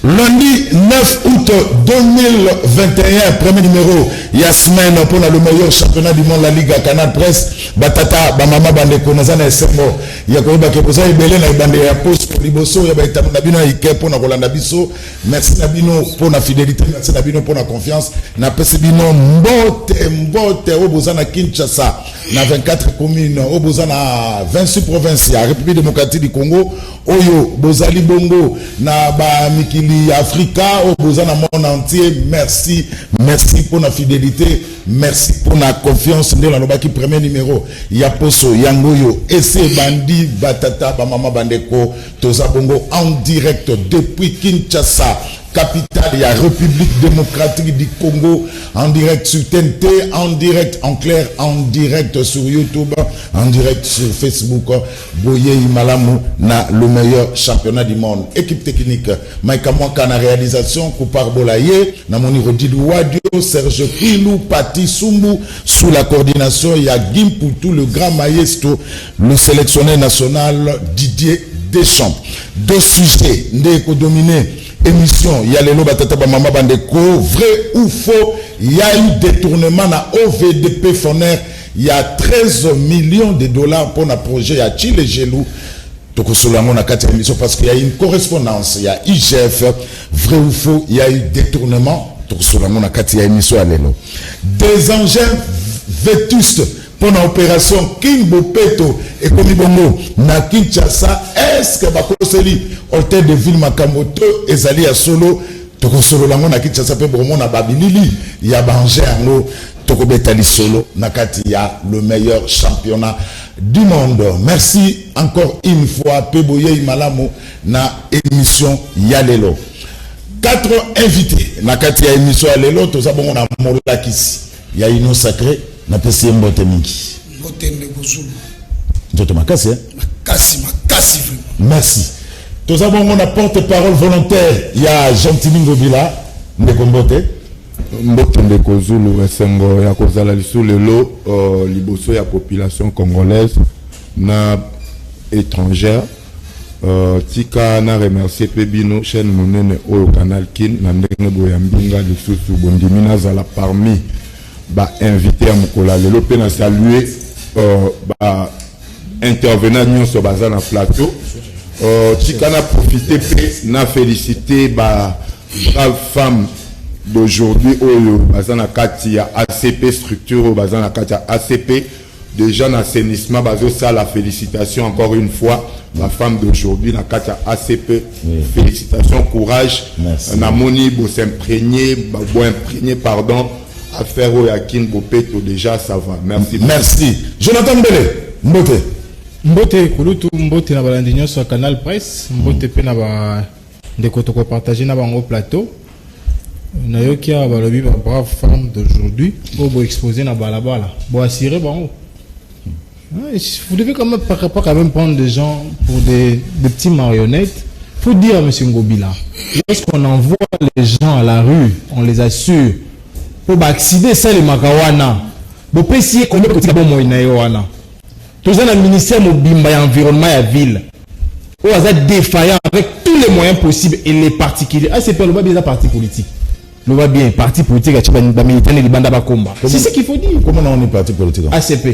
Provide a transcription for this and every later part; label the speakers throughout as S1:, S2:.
S1: Lundi 9 août 2021, premier numéro, Yasmin pour le meilleur championnat du monde, la Ligue à Canal Presse, Batata, Bamama Bandeko, Nazana Sembo, Yakoba Kepoza, Ibele, Bande ya Post, Liboso, Yabaita Nabino, Ike, pour Rolanda Bisso, merci Nabino pour la fidélité, merci Nabino pour la confiance, na Pesebino, Mbote, Obozana Kinshasa, na 24 communes, Obozana 26 provinces, République démocratique du Congo, Oyo, Bozali Bongo, na ba Mikili Africa, Obozana monde entier, merci pour la fidélité, merci pour la confiance, de la Lobaki premier numéro, Yaposo, Yangoyo, Ese Bandi, Batata, Bamama Bandeko, Toza Bongo en direct depuis Kinshasa, capitale de la République démocratique du Congo, en direct sur TNT, en direct en clair, en direct sur YouTube, en direct sur Facebook. Boye Imalamu na le meilleur championnat du monde. Équipe technique, Maïka Mwanka na réalisation, Koupar Bolaye, Namoni Rodilou Wadio, Serge Prilou, Pati Sumbu, sous la coordination, il y a Gimpoutou, le grand maestro, le sélectionneur national Didier Deschamps. Deux sujets, Ndeko dominé. Émission, il y a les Batata Bamama Bandeko, vrai ou faux, il y a eu détournement à OVDP Foner, il y a 13 millions de dollars pour un projet, il y a Chile Gelou, parce qu'il y a une correspondance, il y a IGF, vrai ou faux, il y a eu détournement, des engins vétustes pour l'opération King Bopeto et Komibongo na Kinshasa, est-ce que Bakoseli hôtel de ville Makamoto ezali à solo toko solo lango na Kinshasa pe bromo na Babilili ya bangé ango toko betali solo na kati ya le meilleur championnat du monde. Merci encore une fois Peboye Imalamu na émission Yalelo. 4 invités na kati ya émission Yalelo toza bongo na Molakisi ya ino sacré na pesi mbote mingi
S2: mbote ndekuzulu
S1: njoto makasi
S2: makasi
S1: merci. Tous avons mon porte-parole volontaire. Il y a Jean-Timingo Bila, Ndekombote.
S3: Mbote Ndekozulu, Esengo, Yakozala Lisu, Lelo, Liboso, ya population congolaise, na étrangère. Tika na remercier Pebino, chaîne monene au canal Kin, na ndenge boyambinga, Lissu, Bondimina, Zala parmi, invité à Mokola, Lelo, pena saluer, intervenant sur Bazan plateau. Tika na profité na félicité brave femme d'aujourd'hui au Bazana Katia ACP structure au Bazana Katia ACP déjà dans l'assainissement bazo ça la félicitation encore une fois la femme d'aujourd'hui la Katia ACP félicitations courage na moni bo s'imprégner pardon à faire au Yakin Bopeto déjà ça va merci
S1: Jonathan Bele Mbote
S4: Mbote kulutu mbote na balandinyo sur Canal Presse mbote pe na ba ndeko toko partager na bango plateau na yoki ya balobi ba brave femme d'aujourd'hui pour exposer na balabala pour assurer bango. Vous devez quand même prendre des gens pour des petits marionnettes. Faut dire à M. Ngobila, lorsqu'on envoie les gens à la rue, on les assure pour accéder ça les makawana bo pesier combien petit bon moyen yoana. Tous dans le ministère Mobimba et environnement et ville. On va être défaillant avec tous les moyens possibles et les particuliers. Ah, c'est pas le bas bien parti politique. Le bas bien parti politique à militaire et banda bakomba. C'est ce qu'il faut dire.
S1: Comment on est parti politique?
S4: ACP.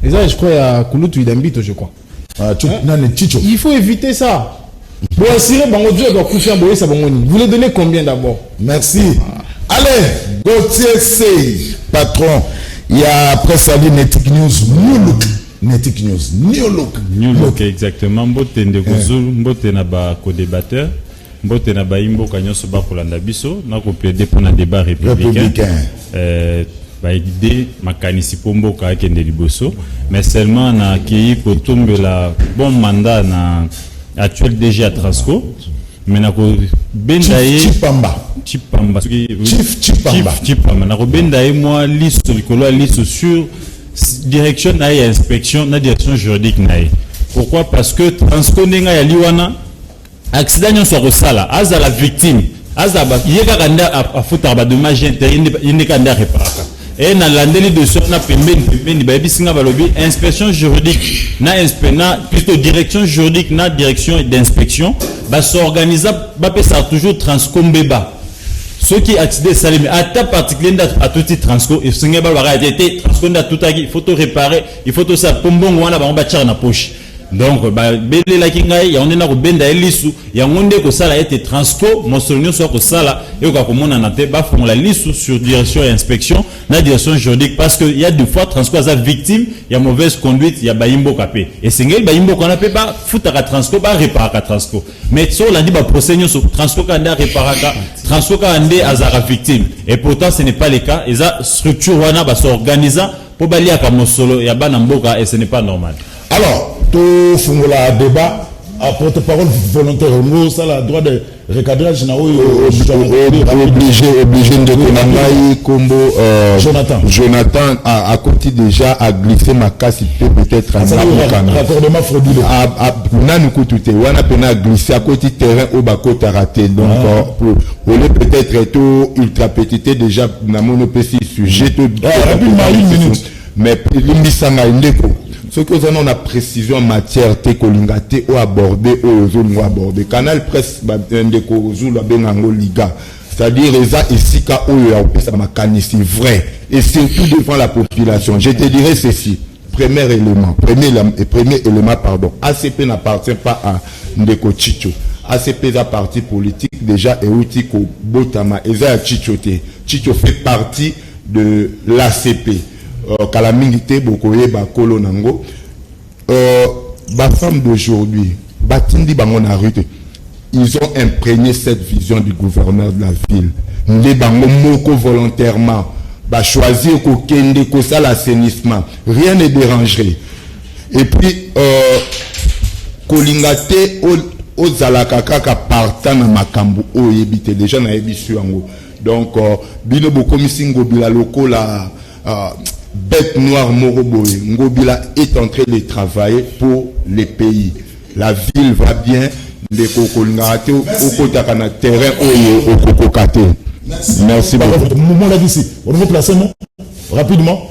S4: Et ça, je crois à Kouloutou Idambito, je crois. Il faut éviter ça. Bon, assurer bango Dieu doit coucher en boye ça bangoni. Vous les donnez combien d'abord?
S1: Merci. Allez, Gauthier Sey, patron. Il y a après ça dit Netic News Moulouk. Netic News.
S5: New Look, exactement. Mbote ndeko Zulu, mbote na ba co-débatteur, mbote na ba imbo kanyoso ba kolanda biso, na ko plaider pour un débat républicain. Ba idée makanisi pombo ka kende liboso, mais seulement na ki ko tombe la bon mandat na actuel DG à Transco, mais na ko bendaye
S1: Chipamba.
S5: Na ko bendaye moi liste likolo liste sur direction na inspection na direction juridique na. Pourquoi? Parce que Transco nenga ya liwana accident nyo so sala as la victime as ba yeka kanda a futa ba dommage interne inde kanda reparaka et na landeli de sur na pembeni ba bisinga balobi inspection juridique na plutôt direction juridique na direction d'inspection ba s'organiser ba pesa toujours Transco mbeba ceux qui accident salimi à ta particulier à tout Transco et singa ba ba été Transco nda tout il faut tout réparer il faut tout ça pombongo wana ba tchar na poche. Donc bele la kingai ya onena ko benda elisu ya ngonde ko sala ete Transco mosolonyo so ko sala e ko komona na te ba font la liste sur direction et inspection na direction juridique parce que il y a deux fois Transco as victime il y a mauvaise conduite il y a baimbo kapé et singel baimbo qu'on appelle ba futaka Transco ba réparaka Transco mais so la dit ba procédure sur Transco kanda réparaka Transco kanda azara victime et pourtant ce n'est pas le cas et ça structure wana ba s'organiser pour balia ka mosolo ya bana mboka et ce n'est pas normal.
S1: Alors, tout le débat à porte-parole volontaire, nous, ça a le droit de recadrage,
S3: obligé de Konangaï, Combo, Jonathan a côté déjà à glisser ma casse, peut-être à
S1: raccordement frauduleux.
S3: On a peine à glisser à côté terrain au bas côté raté. Donc, on est peut-être tout ultra petit déjà, dans mon PC sujet,
S1: rapidement, une minute.
S3: Mais l'Imbisanga Indeko. Ce que nous avons la précision en matière de kolingate ou abordé ou zone ou abordé. Canal Presse Ndeko Zulu Benango Liga. C'est-à-dire Eza et Sika ou ça m'a c'est vrai. Et surtout devant la population. Je te dirais ceci. Premier élément, pardon. ACP n'appartient pas à Ndeko Chicho. ACP est un parti politique déjà et outil ko Botama. Eza Chicho te. Chicho fait partie de l'ACP. Kalamingité bokoye bakolo nango femme d'aujourd'hui batindi bango na rue ils ont imprégné cette vision du gouverneur de la ville les bango moko volontairement choisir ko kende ko ça l'assainissement rien ne dérangerait et puis kolingate o zalaka kaka partant na makambu o yebite déjà na yebisu yango donc bino bokomisi ngobila lokola bête noire Moroboé, Ngobila est en train de travailler pour les pays. La ville va bien, les Kokolingate, au côté de terrain, au Kokokate. Merci beaucoup.
S1: Moment là d'ici. On va placer non rapidement.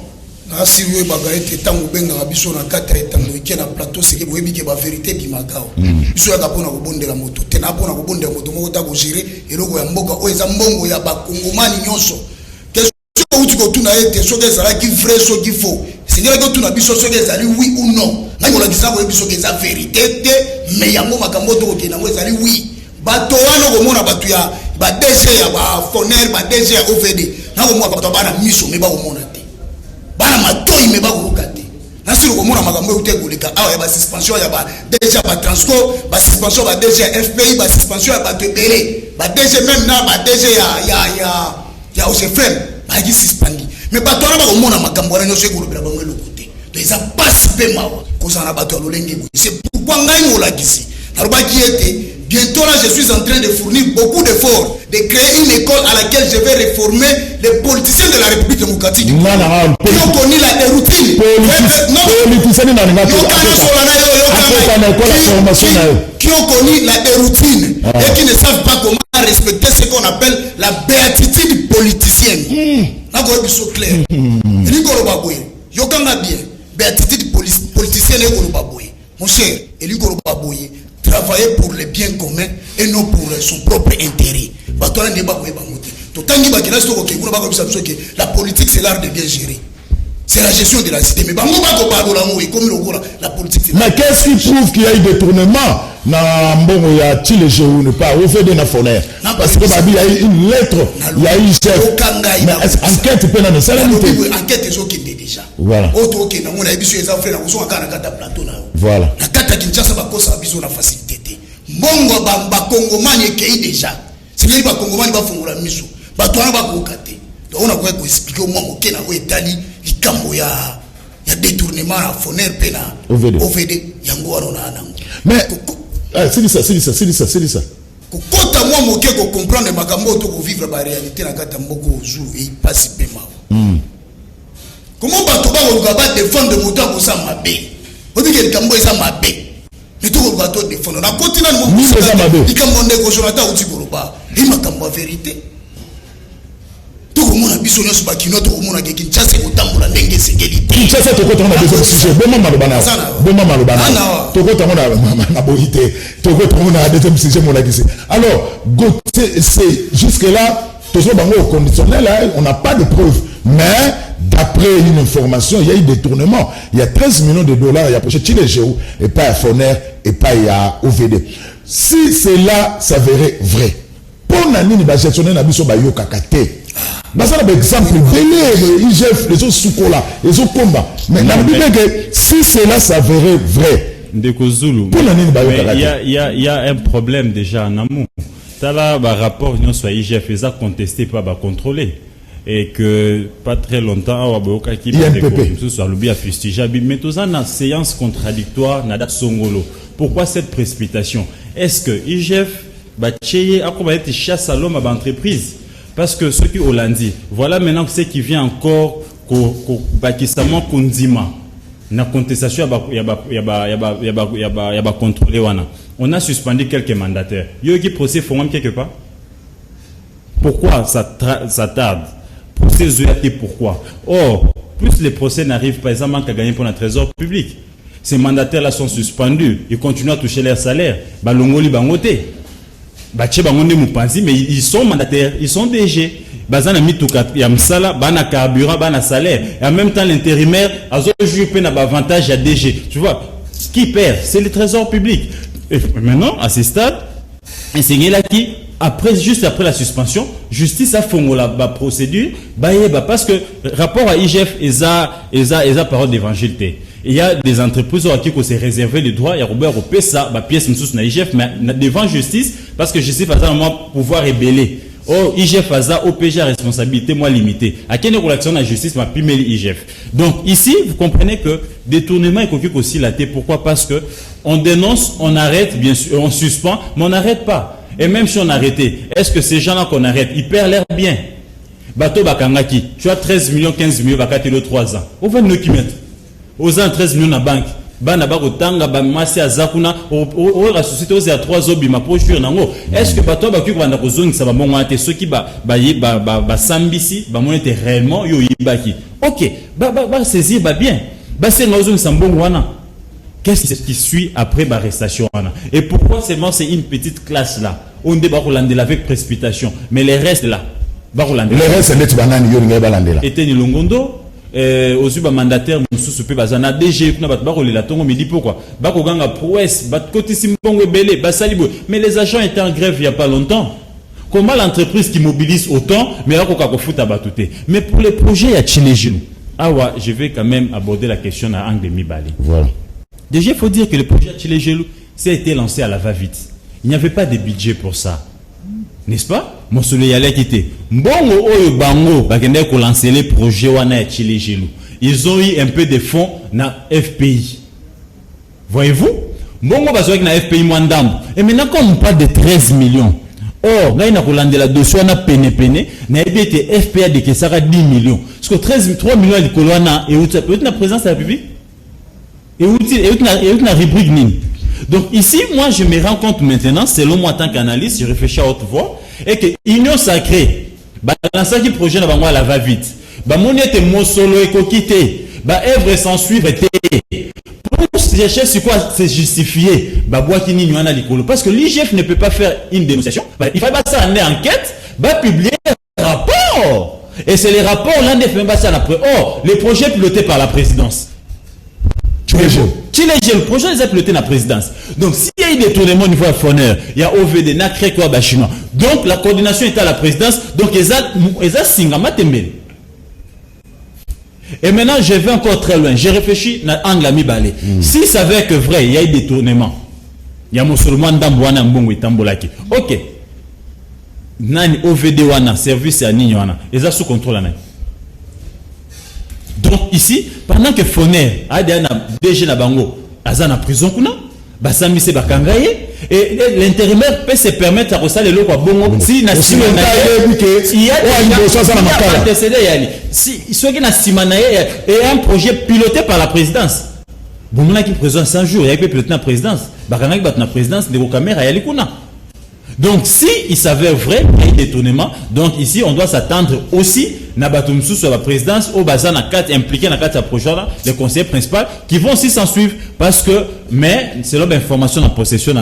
S2: Si vous avez été tant ou bien dans la biso na kata et tant de na plateau, c'est que vous avez la vérité du Macao. Biso ya kapona ko bonde la moto. Tena pona ko bonde la moto, mo ta ko gérer et logo ya mboka o eza mbongo ya ba Kongomani nyonso. Tu as été sûr que ça qui vrai, ce qu'il faut. Seigneur, que tu as dit ce que ça oui ou non. Là, on a dit ça, c'est la vérité. Mais il y a un moment qui est oui. Batoano, comme on a battu, bah DG, bah Foner, bah DG, OVD. Là, on a battu, mission, mais bah au monde. Bah ma toy, mais bah au kate. Là, si on a magambo ou tegolika, ah, il y a suspension, il y a déjà bah Transco, bah suspension, bah DG FPI, bah suspension, bah Tebele, bah DG même là, bah DG, il y a aussi frère. Agi suspendi mais bato na ba komona makambo na nyoso ekolo bela bango le côté donc ils a pas super mawa kozana bato lolenge c'est pourquoi ngai ngola kisi na roba qui était bientôt là je suis en train de fournir beaucoup d'efforts de créer une école à laquelle je vais réformer les politiciens de la République démocratique qui ont connu la routine qui ont connu la déroutine et qui ne savent pas comment respecter ce qu'on appelle la béatitude politicienne. N'ako biso clair. Elikolo baboye. Yokanga bien. Béatitude politicienne ekolo baboye. Mon cher, elikolo baboye travailler pour le bien commun et non pour son propre intérêt. Batona ne baboye bamote. Totangi bakina stoko ke kuna bakobisa biso ke la politique c'est l'art de bien gérer. C'est la gestion de la cité. Mais bango bako bako la moui comme le la politique.
S1: Mais qu'est-ce qui prouve qu'il y a eu détournement? na mbongo ya Chile Géou ne pas OVD na Foner parce que il y a une lettre il y a une chef enquête pe na salamité
S2: enquête ezo kende déjà
S1: voilà
S2: auto ke na mona biso eza frère na kozonga kana kata plateau na
S1: voilà
S2: na kata Kinshasa bakosa biso na facilité te mbongo ba kongomani ekei déjà c'est ba kongomani ba fungula miso bato wana ba kokate donc on a quoi expliquer au moins moke na o etali likambo ya détournement à Foner pe na OVD yango wana na nango
S1: mais c'est ça
S2: kokota moi moke ko comprendre makambo to ko vivre ba réalité na kata mboko jour et passe pema comment bato ba ko ba défendre moto ko sa mabe obi ke likambo eza mabe mais to ko ba to défendre na continent mo likambo ndeko Jonathan Utigoroba et makambo vérité to ko mona biso nyoso ba kino to ko mona ke Kinshasa ko tambola ndenge sengeli
S1: Kinshasa to ko tona deuxième sujet boma malobana to ko tona na boité to ko tona deuxième sujet mon lagisi alors c'est jusque là toujours bango au conditionnel on n'a pas de preuves mais d'après une information il y a eu détournement il y a 13 millions de dollars il y a projet Chile Géou et pas à Foner et pas à OVD si cela s'avérait vrai pour nani ba gestionner na biso ba yo kakate ça par exemple les IGF les autres soukola les autres combat mais si cela s'avérait vrai
S5: il y a un problème déjà en amont tala ba rapport non soit IGF les a contesté pas ba contrôler et que pas très longtemps awa qui soit le bien fustigé mais tous en séance contradictoire nada songolo pourquoi cette précipitation est-ce que IGF ba cheye akoba été chasse à l'homme à entreprise parce que ceux qui Hollandi voilà maintenant ce qui vient encore bakisamo kundima na contestation ya ba contrôler wana on a suspendu quelques mandataires yogi procès font quelque part pourquoi ça tarde procès zoyaté pourquoi or plus les procès n'arrivent pas ils manquent à gagner pour le trésor public ces mandataires là sont suspendus ils continuent à toucher leur salaire balongoli bangoté bache bangonde mupanzi mais ils sont mandataires ils sont DG bazana mituka ya msala bana carburant bana salaire et en même temps l'intérimaire azo jouer pe na avantage à DG tu vois qui perd c'est le trésor public et maintenant à ce stade enseigner là qui après juste après la suspension justice a fait la procédure parce que rapport à IGF eza parole d'évangile té il y a des entreprises qui s'est réservé le droit il y a Robert Opesa ba pièce msous na IGF mais devant justice parce que justice a moi pouvoir rebeller oh IGF a OPG responsabilité moi limitée à quelle relation la justice m'a pimé IGF donc ici vous comprenez que détournement est aussi la té pourquoi parce que on dénonce on arrête bien sûr on suspend mais on n'arrête pas et même si on arrêtait est-ce que ces gens-là qu'on arrête ils perdent l'air bien bateau bakangaki tu as 13 millions 15 millions bakati le 3 ans on va nous qui mettre aux 13 millions na banque bana ba kotanga ba masi azakuna o la société aux 3 obima pour jouer nango est-ce que bato ba kiko banda kozongisa ba mongo ate ceux qui ba sambisi ba monete réellement yo yibaki OK ba saisir ba bien ba c'est ngozongisa mbongo wana qu'est-ce qui suit après ba arrestation wana et pourquoi seulement c'est une petite classe là on débat Rolandela avec précipitation mais les restes là ba Rolandela
S1: les restes net banani yo ngai balandela
S5: était ni longondo aux mandataires mususu pe bazana DG kuna bat bakolela tongo midi pourquoi bakoganga prouesse bat kotisi mbongo belé basalibo mais les agents étaient en grève il y a pas longtemps comment l'entreprise qui mobilise autant mais akoka ko futa batuté mais pour les projets à Chile Géou je vais quand même aborder la question à angle Mibali
S1: voilà
S5: déjà il faut dire que le projet à Chile Géou ça a été lancé à la va-vite il n'y avait pas de budget pour ça n'est-ce pas mon soleil allait quitter mbongo oyo bango bakende ko lancer les projets wana ya Chile Géou ils ont eu un peu de fonds na FPI voyez-vous mbongo bazoki na FPI mwandambo et maintenant comme on parle de 13 millions or ngai na kolandela dossier na pene na ebete FPI a dekesaka 10 millions parce que 3 millions de kolwana et na présidence de la République et na rubrique nini. Donc ici, moi, je me rends compte maintenant, selon moi, en tant qu'analyste, je réfléchis à haute voix, et que l'union sacrée, dans ce qui projet, à la va-vite, mon était mon solo et coquité, œuvre sans suivre, pour chercher sur quoi c'est justifié, parce que l'IGF ne peut pas faire une dénonciation, il faut pas ça en enquête, publier un rapport, et c'est les rapports, l'un des fait passer à la preuve. Or, les projets pilotés par la présidence. Tu
S1: Chilege.
S5: Chilege, le projet les a piloté la présidence. Donc, s'il y a eu des tournements au niveau de Foner, il y a OVD, Nakre, Kouaba, Chinois. Donc, la coordination est à la présidence. Donc, ils ont Singama Tembele. Et maintenant, je vais encore très loin. J'ai réfléchi à Anglami Balé. Si ça veut que vrai, il y a eu des tournements. Il y a Moussoulman Dambouana Mbongo et Tambolaki. Ok. Nani OVD Wana, service à Nignoana. Ils ont sous contrôle. Donc ici, pendant que Foner a déjà na bango, Azana prison kuna, Basami se bakangaye, et l'intérimaire peut se permettre à ressaler le bongo si na simanaye. Il y a des antécédents. Si ceux qui na simanaye et un projet piloté par la présidence. Bon, on a qui présent 100 jours, il y a qui piloté la présidence. Bakangaki bat na présidence de caméras ya likuna. Donc, si il s'avère vrai, il y a des détournements. Donc, ici, on doit s'attendre aussi, Nabatumsou sur la présidence, au bazar, impliqué dans le projet, les conseillers principaux, qui vont aussi s'en suivre. Parce que, mais, selon l'information en possession,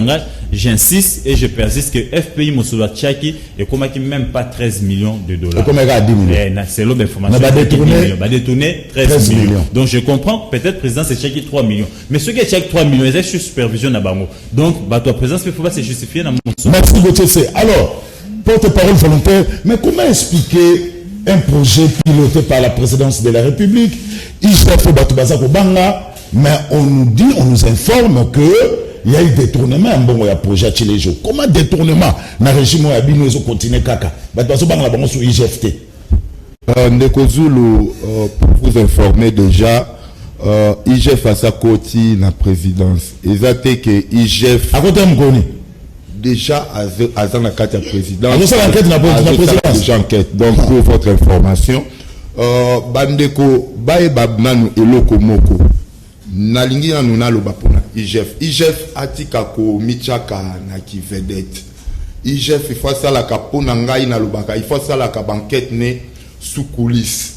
S5: j'insiste et je persiste que FPI Moussoula Tchaki est comme même pas 13 millions de dollars.
S1: Comme 10 millions.
S5: C'est l'autre information. Va détourner 13 millions. Donc, je comprends, peut-être, le président, c'est Tchaki 3 millions. Mais ceux qui Tchaki 3 millions, ils sont sur supervision à Bango. Donc, bah, toi, présidence, il ne faut pas se justifier dans mon
S1: Merci. Alors, porte-parole volontaire, mais comment expliquer un projet piloté par la présidence de la République? Il s'est fait Batoubaza Kobanga, mais on nous dit, on nous informe qu'il y a eu détournement bon il y a projet Chilejo. Comment détournement dans le régime où ils ont continué kaka? Batoubaza Kobanga bango sur IGFT.
S3: Ndeko Zulu, pour vous informer déjà, IGF a sa côté la présidence. Ils ont dit que IGF
S1: à côté de
S3: déjà à la carte de présidence.
S1: Déjà
S3: enquête. Donc pour votre information, Bandeko Bae Babnanu et Lokomoko Nalingi Nanuna Lobapona IGF. IGF Atikako Michaka Naki vedette. IGF il faut ça la kapona ngai na lobaka. Il faut ça la banquette ne sous coulisses.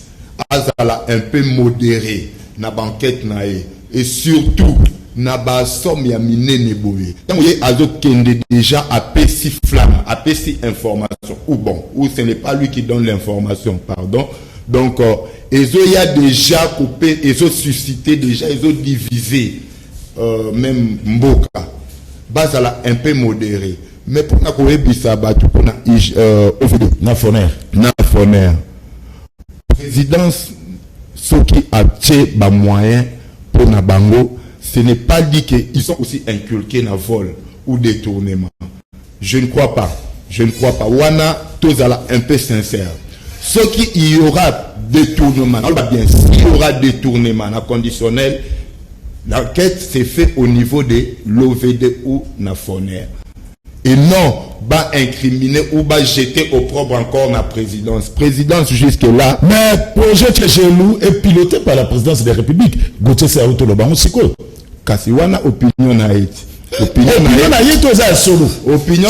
S3: Azala un peu modéré na banquette nae et surtout na ba somme ya minene boye. Tant vous azo kende déjà à pessi flamme, à pessi information ou bon, ou ce n'est pas lui qui donne l'information, pardon. Donc ils ont déjà coupé, ils ont suscité déjà, ils ont divisé même Mboka. Bazala un peu modéré. Mais pour na koebisa batu pour na Foner. Présidence ce qui a tché ba moyen pour na bango. Ce n'est pas dit qu'ils sont aussi inculqués dans vol ou détournement. Je ne crois pas. Je ne crois pas. Wana, Tozala un peu sincère. Ce qu'il y aura détournement, bien, s'il y aura détournement en conditionnel, l'enquête s'est faite au niveau de l'OVD ou na Foner. Et non, va incriminer ou va jeter au propre encore la présidence. Présidence jusque-là.
S1: Mais le projet Tchégelou est piloté par la présidence de la République. Gauthier Saouto Lobango Siko.
S3: Kasiwana opinion na iti.
S1: Opinion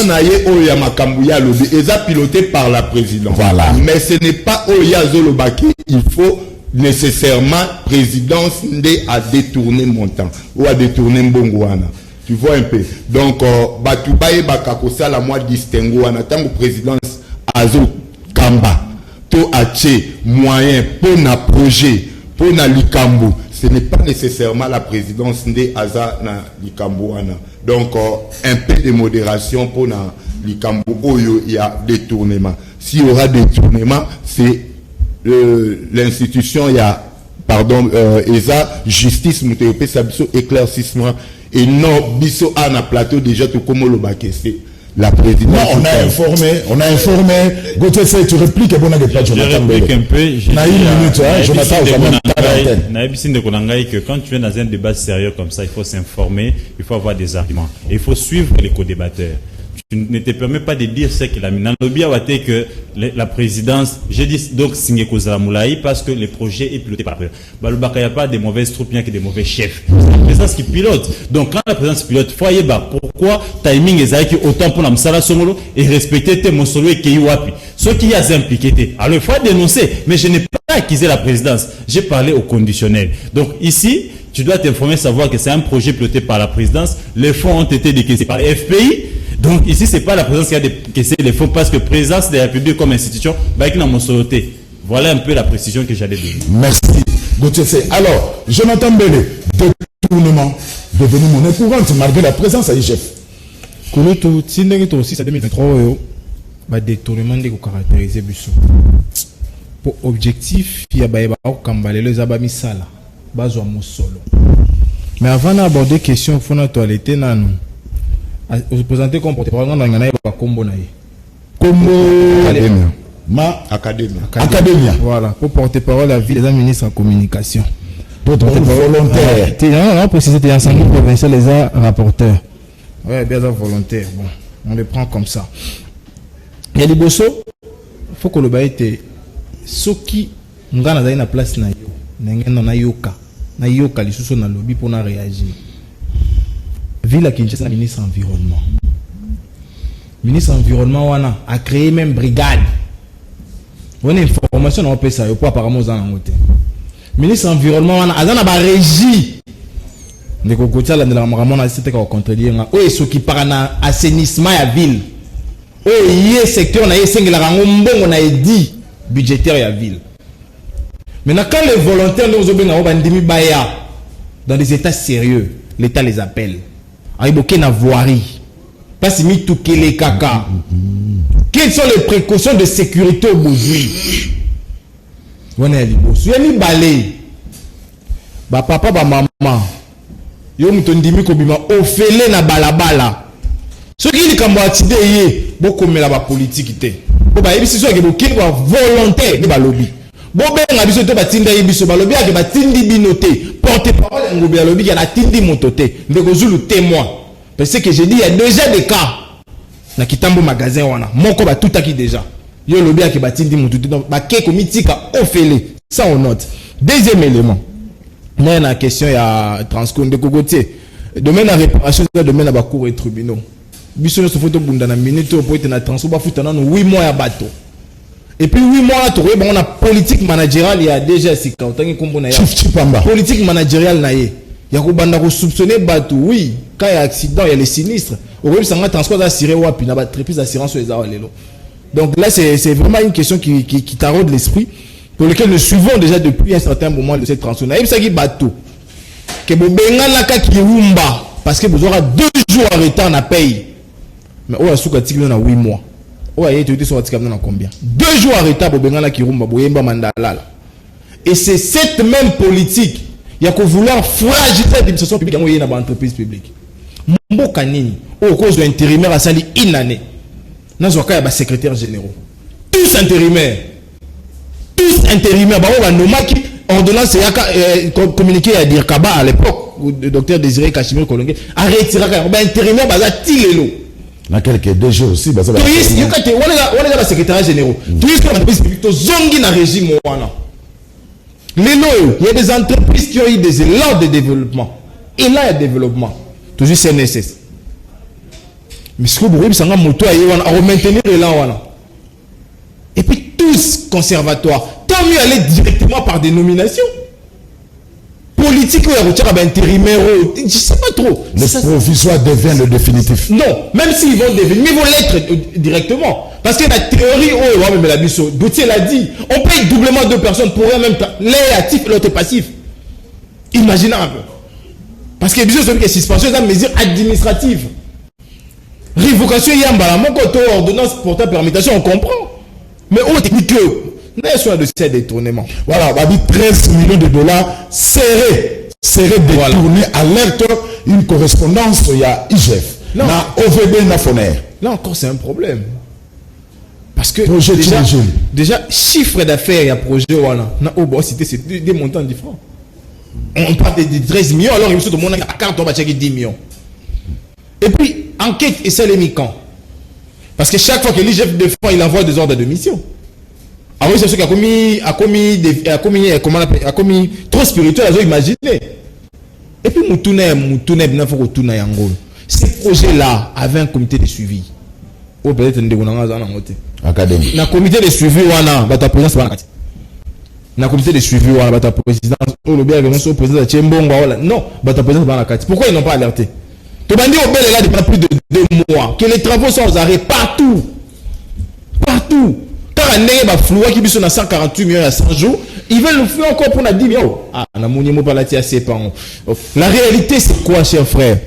S3: na ye oya makambuya lobi. Eza piloté par la présidence.
S1: Voilà.
S3: Mais ce n'est pas oya zolobaki. Il faut nécessairement présidence à détourner mon temps. Ou à détourner mbongouana. Tu vois un peu. Donc, Batoubaye Bakakosa la moi distingo en tant que présidence Azo Kamba. To ache moyen pour na projet, pour na likambo. Ce n'est pas nécessairement la présidence de Aza na likambo. Donc, un peu de modération pour na likambo. Il y a détournement. S'il y aura détournement, c'est l'institution, il y a, pardon, ESA, justice, moutéopé, sabiso, éclaircissement. Et non, biso a na plateau déjà tout comme le bakessé. La présidence.
S1: Non, on a informé. Gauthier, tu répliques et bon,
S5: je réplique un peu.
S1: Na une minute, Jonathan,
S5: que quand tu es dans un débat sérieux comme ça, il faut s'informer, il faut avoir des arguments. Et il faut suivre les co-débatteurs. Tu ne te permets pas de dire ce qu'il a mis. Dans le bien, que la présidence, j'ai dit donc signé Kozala Moulaï parce que le projet est piloté par le Baka, il n'y a pas de mauvaises troupes, il n'y a que des mauvais chefs. C'est la présidence qui pilote. Donc quand la présidence pilote, foyer bas, pourquoi timing est autant pour la Msala Somolo et respecter tes monsolo et Keyiwapi. Ceux qui y a impliqué, alors il faut dénoncer, mais je n'ai pas accusé la présidence. J'ai parlé au conditionnel. Donc ici, tu dois t'informer, savoir que c'est un projet piloté par la présidence. Les fonds ont été décaissés par FPI. Donc ici, ce n'est pas la présidence qui a décaissé les fonds parce que la présidence de la République comme institution, voilà un peu la précision que j'allais donner.
S1: Merci. Alors, Jonathan Bélé, détournement devenu monnaie courante malgré la présence à IGF.
S4: Kulutu tindenge aussi ça 2023 ba détournement de caractériser biso. Pour objectif ya ba ba kambalelo za ba misala bazwa mosolo. Mais avant d'aborder question fona toilette nanu vous présenter comme porte-parole dans ngana ba kombo na ye.
S1: Kombo
S3: Académia.
S1: Ma
S4: Académia. Voilà, pour porte-parole la ville des ministres en communication.
S1: Pour volontaire.
S4: Non, préciser t'es ensemble provincial les rapporteurs. Ouais, bien volontaire. Bon, on le prend comme ça. Il y a des bosso, faut que le bail était soki ngana za na place na yo. Ngena na yoka. Na yoka li suso na lobby pour na réagir. Ville à Kinshasa ministre environnement. Ministre environnement wana a créé même brigade. On a information on peut ça pour apparemment aux en côté. Ministre environnement wana azana ba régie. Ndeko kotia la ndela maramona c'était ko contredire nga. Oye soki parana assainissement ya ville. Oye secteur na yesengela rango mbongo na edi budgétaire ya ville. Maintenant quand les volontaires nous obenga o bandimi baya dans des états sérieux, l'état les appelle. Aiboké na voirie. Pas si mi tout les caca. Quelles sont les précautions de sécurité aujourd'hui? On est libre. Si on balé, ba papa ba maman, yo mutondimi ko bima ofele na balabala. Ce qui est comme atide yé, beaucoup mais la ba politique té. Bo ba yebisi so ke bo kin ba volontaire de ba lobby. Bo be nga biso to ba tinda yebiso ba lobby ke ba tindi binoté. Porte-parole ngobi ya lobby ya na tindi mototé. Ndeko zulu témoin. Parce que j'ai dit, il y a déjà des cas. Na kitambo magasin wana. Moko ba tout aki déjà. Yo lobby aki batindi mutu. Ba keko mitika ofele. Ça on note. Deuxième élément. Là la question il y a Transco de Kogotier. Domaine à réparation, domaine à cours et tribunaux. Biso se photo bunda na minute pour être na Transco ba futana no 8 mois à bateau. Et puis 8 mois là on a politique managériale il y a déjà si quand on kombo na ya. Politique managériale na ye. Il y a des gens qui soupçonnent bateau. Oui, quand il y a accident, il y a les sinistres. Au revoir, ça va transport assuré ou puis il y a des entreprises d'assurance sur les arrêts. Donc là, c'est vraiment une question qui taraude l'esprit, pour lequel nous suivons déjà depuis un certain moment de cette transport. Il y a des bateaux. Que vous qui rumba parce que vous aurez 2 jours en retard à paye. Mais on a sous 8 mois. On a été sur combien 2 jours en retard pour vous qui rumba, vous mandala. Et c'est cette même politique. Il y a que vouloir fragiliser l'administration publique dans une entreprise publique. Mboka nini au cause de l'intérimaire à sali une année. Dans un cas il y a secrétaire généraux. Tous intérimaires. Bah on va nommer qui ordonnance communiqué à dire Kaba à l'époque où le docteur Désiré Kachimir Kolonge a retiré bah intérimaire bah ça tilelo.
S1: Dans quelques 2 jours aussi bah ça va.
S2: Touriste yo kate on est secrétaire généraux. Touriste comme entreprise publique to zongi na régime wana. Il y a des entreprises qui ont eu des élans de développement. Et là, il y a développement. Toujours CNSS. Mais ce que vous voyez, c'est un moto à maintenir l'élan. Et puis tous conservatoires. Tant mieux aller directement par dénomination. Politique ou intérimaire, je ne sais pas trop.
S1: Le provisoire devient le définitif.
S2: Non, même s'ils vont devenir, ils vont l'être directement. Parce que la théorie, Gauthier l'a dit, on paye doublement 2 personnes pour un même temps. L'un est actif et l'autre est passif. Imaginez un peu. Parce que c'est une suspension d'une mesure administrative. Révocation, il y a un côté ordonnance portant permutation, on comprend. Mais on dit que n'est soit de ces détournements.
S1: Voilà, on va dire 13 millions de dollars seraient détournés à l'alerte une correspondance il y a IGF.
S2: Non.
S1: Na OVB na Foner.
S2: Là encore c'est un problème. Parce que
S1: projet
S2: déjà chiffre d'affaires il y a projet voilà. Na Obo cité c'est des montants différents. On parle de 13 millions alors il me semble que mon carte on va checker 10 millions. Et puis enquête et c'est les mi-camp. Parce que chaque fois que l'IGF défend il envoie des ordres de mission. Ah oui, c'est ce qui a commis trop spirituel, à imaginer. Et puis, ces projets-là avaient un comité de suivi. Ou peut-être
S1: Académie.
S2: Dans le comité de suivi, ta présidence, dans le comité de suivi, ta présidence, non, ta présidence, pourquoi ils n'ont pas alerté? Tu m'as dit au Bel là depuis plus de 2 mois que les travaux sont aux arrêts partout. Partout. Car un nez va flouer qui sont à 148 millions à 100 jours
S6: Ils veulent nous faire encore pour la dire, la réalité, c'est quoi, cher frère?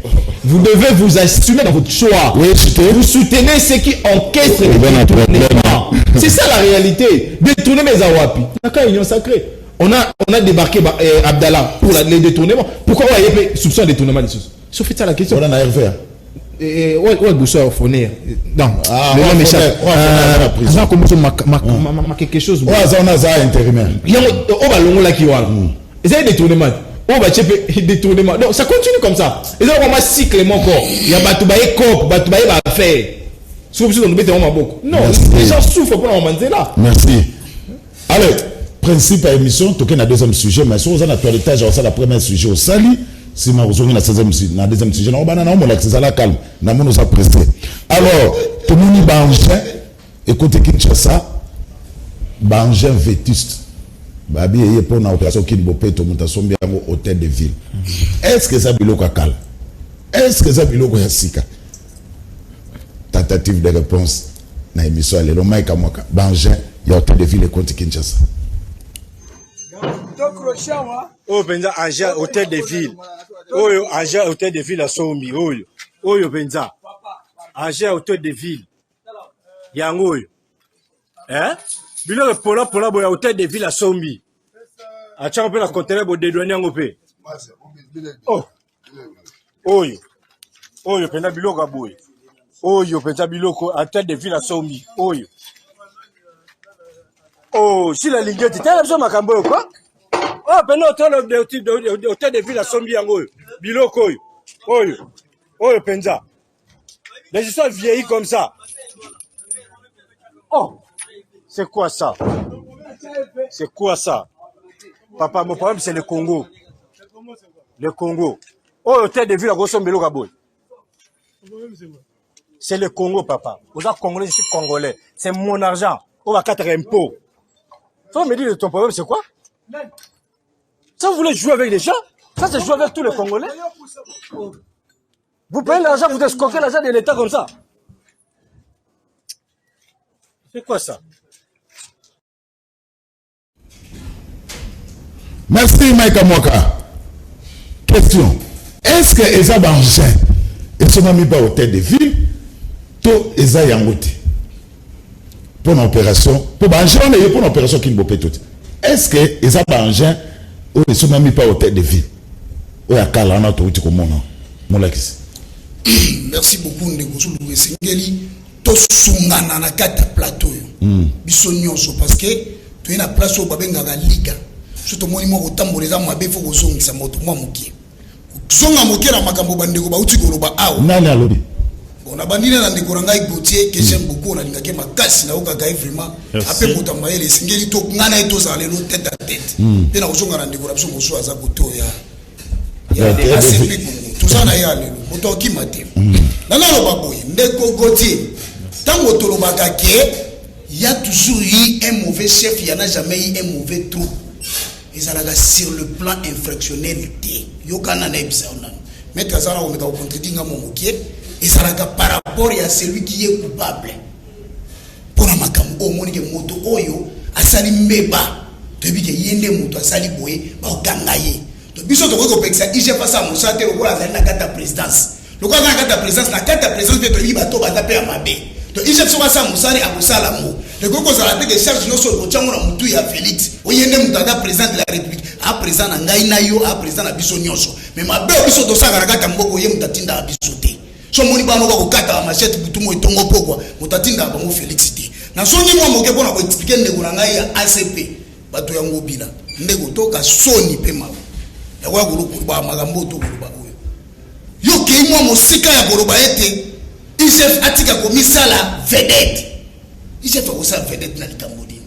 S6: Vous devez vous assumer dans votre choix.
S1: Oui,
S6: vous soutenez ceux qui encaissent les détournements. C'est ça la réalité. Détourner mes awapi. La union sacrée. On a débarqué Abdallah pour les détournements. Pourquoi il y a des soupçons de détournement des choses? Sauf ça la question.
S1: On a RVA.
S6: Ouais, Bousseur, Fournier. Non,
S1: ah,
S6: le nom m'échappe.
S1: Quelque chose. Ouais, ça, on a ça intérimaire.
S6: On va l'ongle là qui va. Et ça, détournement. On va checker détournement. Donc, ça continue comme ça. Et ça, on va cycler mon corps. Il y a Batoubaye Cop, Batoubaye va faire. Sauf si on nous met en beaucoup. Non, les gens souffrent pour en là.
S1: Merci. Allez, principe à émission, tu as un deuxième sujet, mais si on a l'actualité, j'ai la première sujet au Sali. Si ma rejoint la deuxième sujet, on va la calme. Nous a pressé. Alors, tout le monde est écoutez Kinshasa, Bangin vétuste. Babi est pour une opération qui est tout le monde au hôtel de ville. Est-ce que ça bilo kakal? Est-ce que ça bilo koyasika? Tentative de réponse na émission le Maïka Mwaka. Bangin, il y a hôtel de ville et compte Kinshasa.
S7: Oh benza anja hôtel de ville. Oyo anja hôtel de ville à Sombi. Oyo benza anja hôtel de ville. Yango oyo. Hein? Bilo pola boya hôtel de ville à Sombi. Acha pe la conteneur bo dédouaner yango pe. Oh. Oyo penda biloko boy. Oyo penda biloko hôtel de ville à Sombi. Oyo. Oh, si la ligne était là, ça m'a cambo quoi? Oh, ben hôtel de ville à Sombi yango. Biloko oyo. Oyo penza. Les histoires vieillies comme ça. Oh, c'est quoi ça? C'est quoi ça? Papa, mon problème c'est le Congo. Le Congo. Oh, hôtel de ville à Sombi biloko boy. C'est le Congo, papa. Vous êtes Congolais, je suis Congolais. C'est mon argent. On va quatre impôts. Toi, me dire ton problème, c'est quoi? Ça, vous voulez jouer avec les gens? Ça, c'est jouer avec tous les Congolais? Vous prenez l'argent, vous escroquez l'argent de l'État comme ça? C'est quoi ça?
S1: Merci, Maïka Mwaka. Question. Est-ce que Eza Bangin, et son ami pas hôtel de ville, tout Eza Yangote? Pour une opération, pour Bangin, on est pour une opération qui ne peut tout. Est-ce que Eza Bangin, ou ne sont même pas au tête de ville? Ou à Kalana, tu es comme mon lex.
S2: Merci beaucoup, Ndegosou Sengeli. To sungana na kata plateau. Biso nyonso parce que tu es na place au babenga ga liga. Surtout moi mo kotamboleza mabe fo kozongisa moto mwa mukie. Zonga mukie na makambo bandeko ba uti koloba awo.
S1: Nani alobi?
S2: On a bandine na ndeko ngai Gautier que j'aime beaucoup na lingake makasi na okaka vraiment. Après motamba ele Sengeli to ngana eto za lelo tête à tête. Pe na kozonga na ndeko na biso moso aza koto ya. Ya ACP tout ça na ya lelo. Moto ki mate. Nana lo baboy ndeko Gautier. Tant il y a toujours eu un mauvais chef, il n'y en a jamais eu un mauvais trou. Ils ont sur le plan infractionnalité. Il y a un mais quand ça, on a contredit par rapport à celui qui est coupable. Pour la makambo, on a moto oyo, asali meba. Depuis que yende moto asali boye, ba okangaye. Donc biso to ko pekisa, il j'ai pas ça mon santé le quoi na carte présidence. Le quoi na carte présidence, na carte présidence de to bato ba taper à mabe. Donc il j'ai pas ça mon santé à kosala mo. Le ko ça la que charge no so ko chango na mutu ya Félix. Oyende mutata président de la République, a président na ngai na yo, a président na biso nyonso. Mais mabe biso to saka na kata mboko ye mutatinda biso te. So moni ba moko ko kata machette butu mo itongo pokwa, mutatinda ba mo Félix te. Na so nyi mo moke bona ko expliquer ndeko na ngai ya ACP. Bato yango bila. Ndeko to ka soni pe mawo. Ya kwa gulu ba magambo to gulu ba oyo. Yo ke mo mosika ya goloba ete ICF atika komisala vedette. ICF akosa vedette na likambo dini.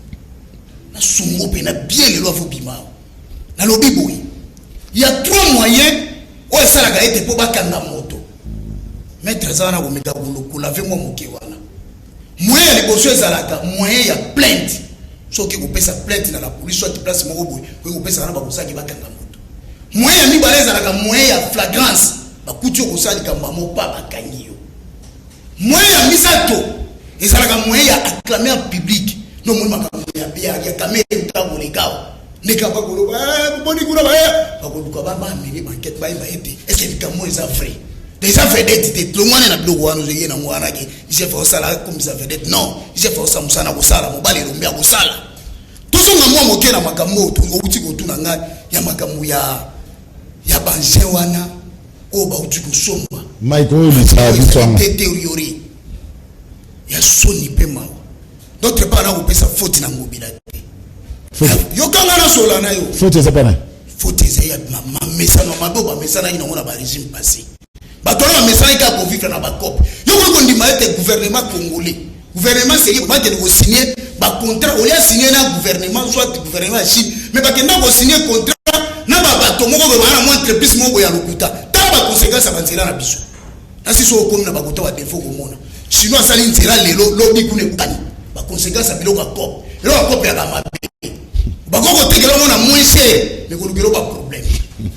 S2: Na sungo pe na bien le loi bima. Na lobi boy. Il y a trois moyens o sala ga ete po bakanga moto. Maître zana ko meka ko laver mo moke wana. Moyen ya liboso ezalaka moyen ya plainte. Soki ko pesa plainte na la police soit place moko boy. Ko pesa na ba kosaki bakanga moto. Moyen ya mibale ezalaka moyen ya flagrance. Bakuti ko sali kamba mo pa bakangi yo. Moyen ya misato ezalaka moyen ya acclamer en public. No mo makambo ya kamera ntango lekao. ndeka bakolo boni kuna bakoluka bamamele banquête bayeba ete est-ce que likambo eza vrai déjà vedette te tongwana na biloko wana ozoye nango wana ke ise fa osala comme ça vedette non ise fa osa musana kosala mobali elombi ya kosala tozonga mwa moke na makambo outi kotuna ngai ya makambo ya banze wana oyo bauti kosomba
S1: Mike oyo lisa biswanga
S2: détérioré ya soni mpe mawa d'autre part na kopesa faute na ngobila te yokanga na sola na yo
S1: faute eza pana
S2: faute eza ya mamesano mabe bamesanaki nango na barégime passé bato wana bamesanaki kaka kovivre na bacope yokoli kondima ete gouvernement congolais gouvernement sérieux bakende kosigne bacontrat olia signe na gouvernement soit gouvernement ya Chine mais bakenda kosigne contrat na babato moko boye bana mwa entreprise moko ya lokuta ta baconséquence ya banzela na biso nasi so okomi na bakota badefo komona chinois asali nzela lelo lobi kuna ekani baconséquence ya biloko ya cope eloko ya cope yaka mabe bakoko tekela mona moins cher mais kolukelo baproblème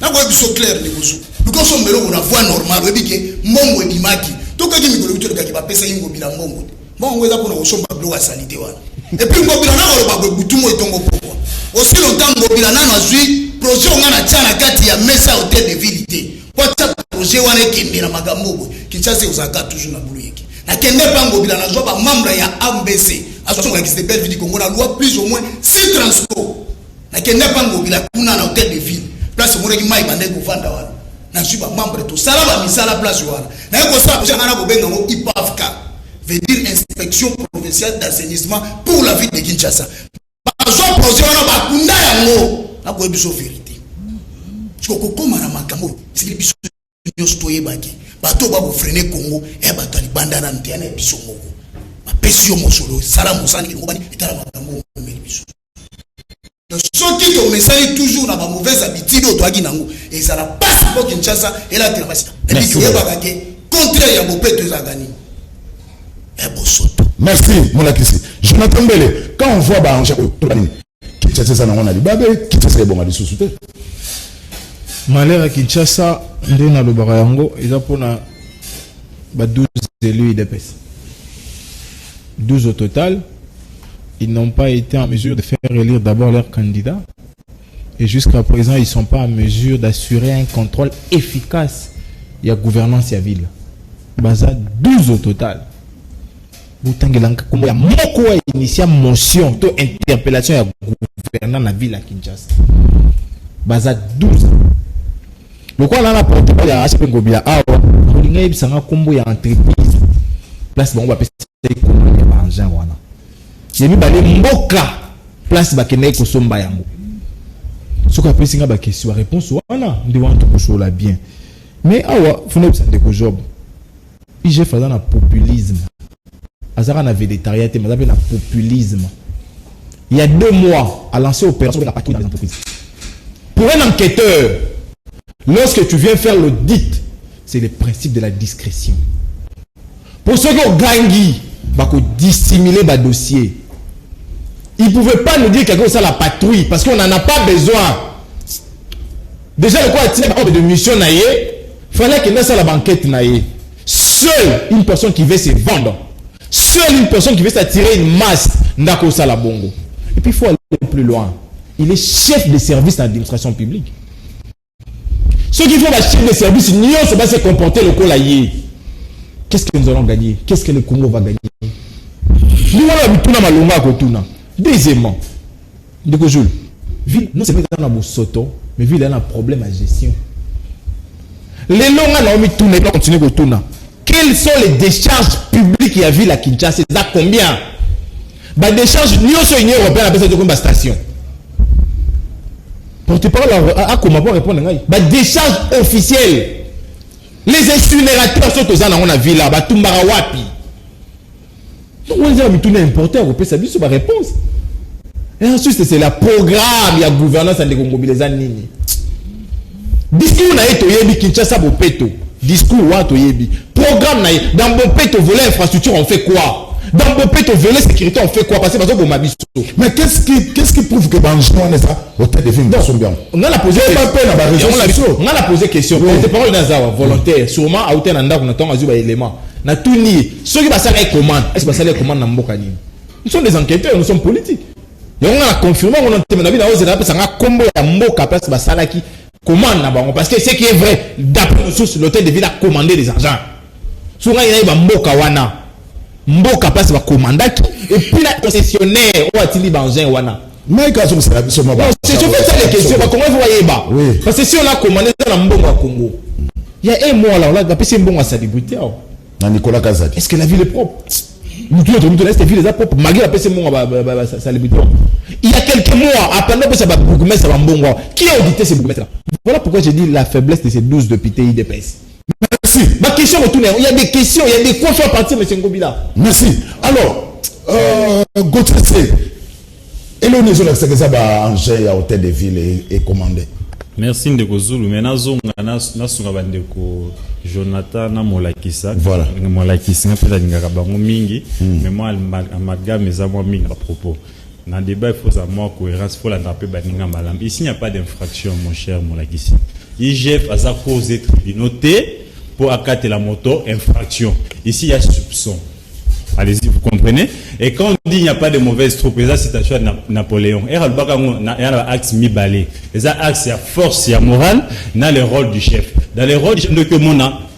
S2: nakoye biso clair ndikosu lukoso mbeloko na voie normale oyebike mbongo ebimaki tokaki mikolo bitolekaki bapesa ye ngobila mbongo te mbongo eza mpona kosomba biloko ya salite wana epuis ngobila nakoloba boye butumo etongo pokwa aussi longtemps ngobila nano azwi projet onga na tia na kati ya mesa hotel de ville te po atia projet wana ekende na makambo boye kinshasa ozalaka toujours na bulu yeke nakende mpa ngobila nazwa bamembre ya ambc azosongaki de belle ville du Congo na loi plus ou moins 6 transport nakende mpa ngobila kuna na hotel de ville place omonaki mai bandeki kovanda wana nazwi bamembre tosala bamisala place wana naye kosala projet ngana kobenga ngo ipafka veut dire inspection provinciale d'assainissement pour la ville de Kinshasa bazwa projet wana bakunda yango nakoyebi biso vérité sikokokoma na makambo sikili biso nyonso toyebaki bato bakofrene Congo ya bato alibanda na nteyana ya biso moko bapesi yo mosolo sala mosani kilingo bani etala makambo omeli biso soki tomesali toujours na bamauvaise habitude oyo toyaki nango ezala pasi mpo Kinshasa elatela basi ebiki oyebaka ke contraire ya bopeto ezalaka nini ya bosoto.
S1: Merci mon lakisi Jonathan Mbele quand on voit baange Kinshasa eza nango na libabe Kinshasa ebonga lisusu te
S4: malheur à Kinshasa nde nalobaka yango eza mpona ba 12 élus IDPS 12 au total. Ils n'ont pas été en mesure de faire élire d'abord leurs candidats et jusqu'à présent ils ne sont pas en mesure d'assurer un contrôle efficace de la gouvernance de la ville. Baza 12 au total. Boutangelanka comme ya moko a initié motion to interpellation ya gouverneur na ville à Kinshasa. Baza 12. Le quoi là la porte pas ya HP Ngobila awa, olinga ibisanga kombo ya entreprise. Place bon ba pesa kombo ya banja wana. Yemi bale mboka place bakene ko somba yango. Soka pesinga ba question réponse wana ndi wantu kosola bien. Mais awa funa bisande ko job. IG faza na populisme. Azara na végétariété, mais na populisme. Il y a 2 mois à lancer opération de la patrouille dans les entreprises. Pour un enquêteur, lorsque tu viens faire l'audit, c'est le principe de la discrétion. Pour ceux qui ont gagné, bako dissimuler ba dossier. Ils ne pouvaient pas nous dire quelque chose à la patrouille parce qu'on n'en a pas besoin. Déjà, le quoi est de mission naïe, fallait qu'il y ait la banquette naïe. Seule une personne qui veut se vendre, seule une personne qui veut s'attirer une masse, n'a qu'au salabongo. Et puis il faut aller plus loin. Il est chef de service dans l'administration publique. Ceux qui font la chef de service, nous ne pas se comporter le colaïe. Qu'est-ce que nous allons gagner? Qu'est-ce que le Congo va gagner? Nous allons tout malonga à Kotuna. Deuxièmement, ville, non c'est pas dans la soto, mais ville a un problème à gestion. Les longs ont mis tout le monde continuer à tourner. Quelles sont les décharges publiques qu'il y a ville à Kinshasa? C'est combien? Bah décharges, nous sommes Union européenne à besoin de combien de stations? Porte-parole à comment pour répondre? Bah décharges officielles. Les incinérateurs sont aux ans dans la ville là, bah Tumbara Wapi. Donc on dit que tout est important, on peut savoir sur ma réponse. Et ensuite c'est la programme, il y a gouvernance à mobiliser nini. Discours na eto yebi Kinshasa bopeto. Discours wa to yebi. Programme na dans bopeto volet infrastructure on fait quoi? Dans bopeto volet sécurité on fait quoi? Parce que parce que mabiso. Mais qu'est-ce qui prouve que Banjou on est ça hôtel de film sont bien. On a la posé on a la posé question. C'est parole d'Azawa volontaire sûrement à hôtel nanda on attend azuba élément. Na tout ni ceux qui va ça les commandes. Est-ce que ça les commandes na mboka nini? Nous sommes des enquêteurs, nous sommes politiques.
S6: Et on a confirmé, on a témoigné dans les étapes, ça a combo à Mboka place Basalaki commande là-bas. Parce que c'est qui est vrai, d'après nos sources, l'hôtel de ville a commandé des argents. Souvent, il y a Mboka Wana. Mboka place va commander et puis la concessionnaire ou a-t-il Bangin Wana.
S1: Mais quand c'est ça,
S6: c'est fait ça les questions. Comment vous voyez bas? Parce que si on a commandé dans Mboka Congo, il y a un mois là, on a passé un bon à Salibuté.
S1: Nicolas Kazadi.
S6: Est-ce que la ville est propre? Cette ville est propre. Malgré la PC, il y a quelques mois, à peine ça va beaucoup mettre ça va bon. Qui a audité ces bourgmestres là? Voilà pourquoi j'ai dit la faiblesse de ces 12 députés IDPS.
S1: Merci.
S6: Ma question retourne. Il y a des questions, il y a des quoi faire partir, M. Ngobila.
S1: Merci. Alors, Gauthier, et l'on est sur la secrétaire d'Angers à Hôtel de Ville et commandé.
S5: Merci Ndeko Zulu. Mais nazonga bandeko Jonathan na molakisa.
S1: Voilà.
S5: Molakisa peut ngaka bango mingi. Mais moi amalgame mes amours mingi à propos. Dans le débat il faut avoir cohérence, il faut l'attraper baninga malam. Ici il n'y a pas d'infraction mon cher molakisi. IGF a sa cause être noté pour accater la moto infraction. Ici il y a soupçon. Allez-y, vous comprenez? Et quand on dit qu'il n'y a pas de mauvaise troupe, c'est la situation de Napoléon. Et il y a axe mi-balé. Les axes, il y a force, il y a morale, il y a le rôle du chef. Dans le rôle du chef,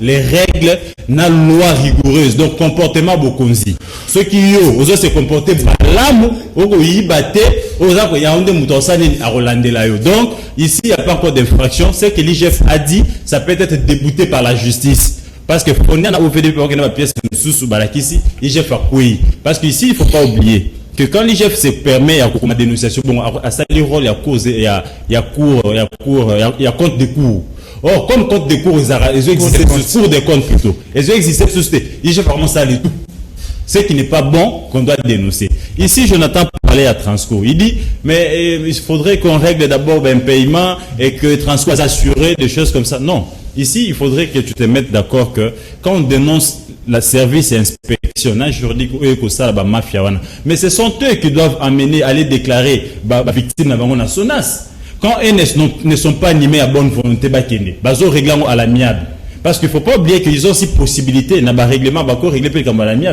S5: les règles, il y a loi rigoureuse. Donc, comportement bokonzi. Ceux qui ont se comporté malamu, ils battent, il y a un de moutonsani à Rolandela. Donc, ici, il n'y a pas encore d'infraction. Ce que l'IGF a dit, ça peut être débouté par la justice. Parce que on a ouvert des pièces sous Balakisi, l'IGF a couillé. Parce qu'ici, il ne faut pas oublier que quand l'IGF se permet à la dénonciation, bon, à ça, il y a cause, il y a cours, il y a compte de cours. Or, comme compte de cours, ils ont existé sur cours de comptes plutôt. Ils ont existé sur ce l'IGF a commencé à aller tout. Ce qui n'est pas bon, qu'on doit dénoncer. Ici, Jonathan parlait à Transco. Il dit, mais il faudrait qu'on règle d'abord un paiement et que Transco soit assuré des choses comme ça. Non. Ici, il faudrait que tu te mettes d'accord que quand on dénonce la service et inspection, juridique ou ça, la mafia, mais ce sont eux qui doivent amener, aller déclarer la victime de la SONAS. Quand eux ne sont pas animés à bonne volonté, ils règlement à l'amiable. Parce qu'il ne faut pas oublier qu'ils ont aussi possibilité, il y a un règlement,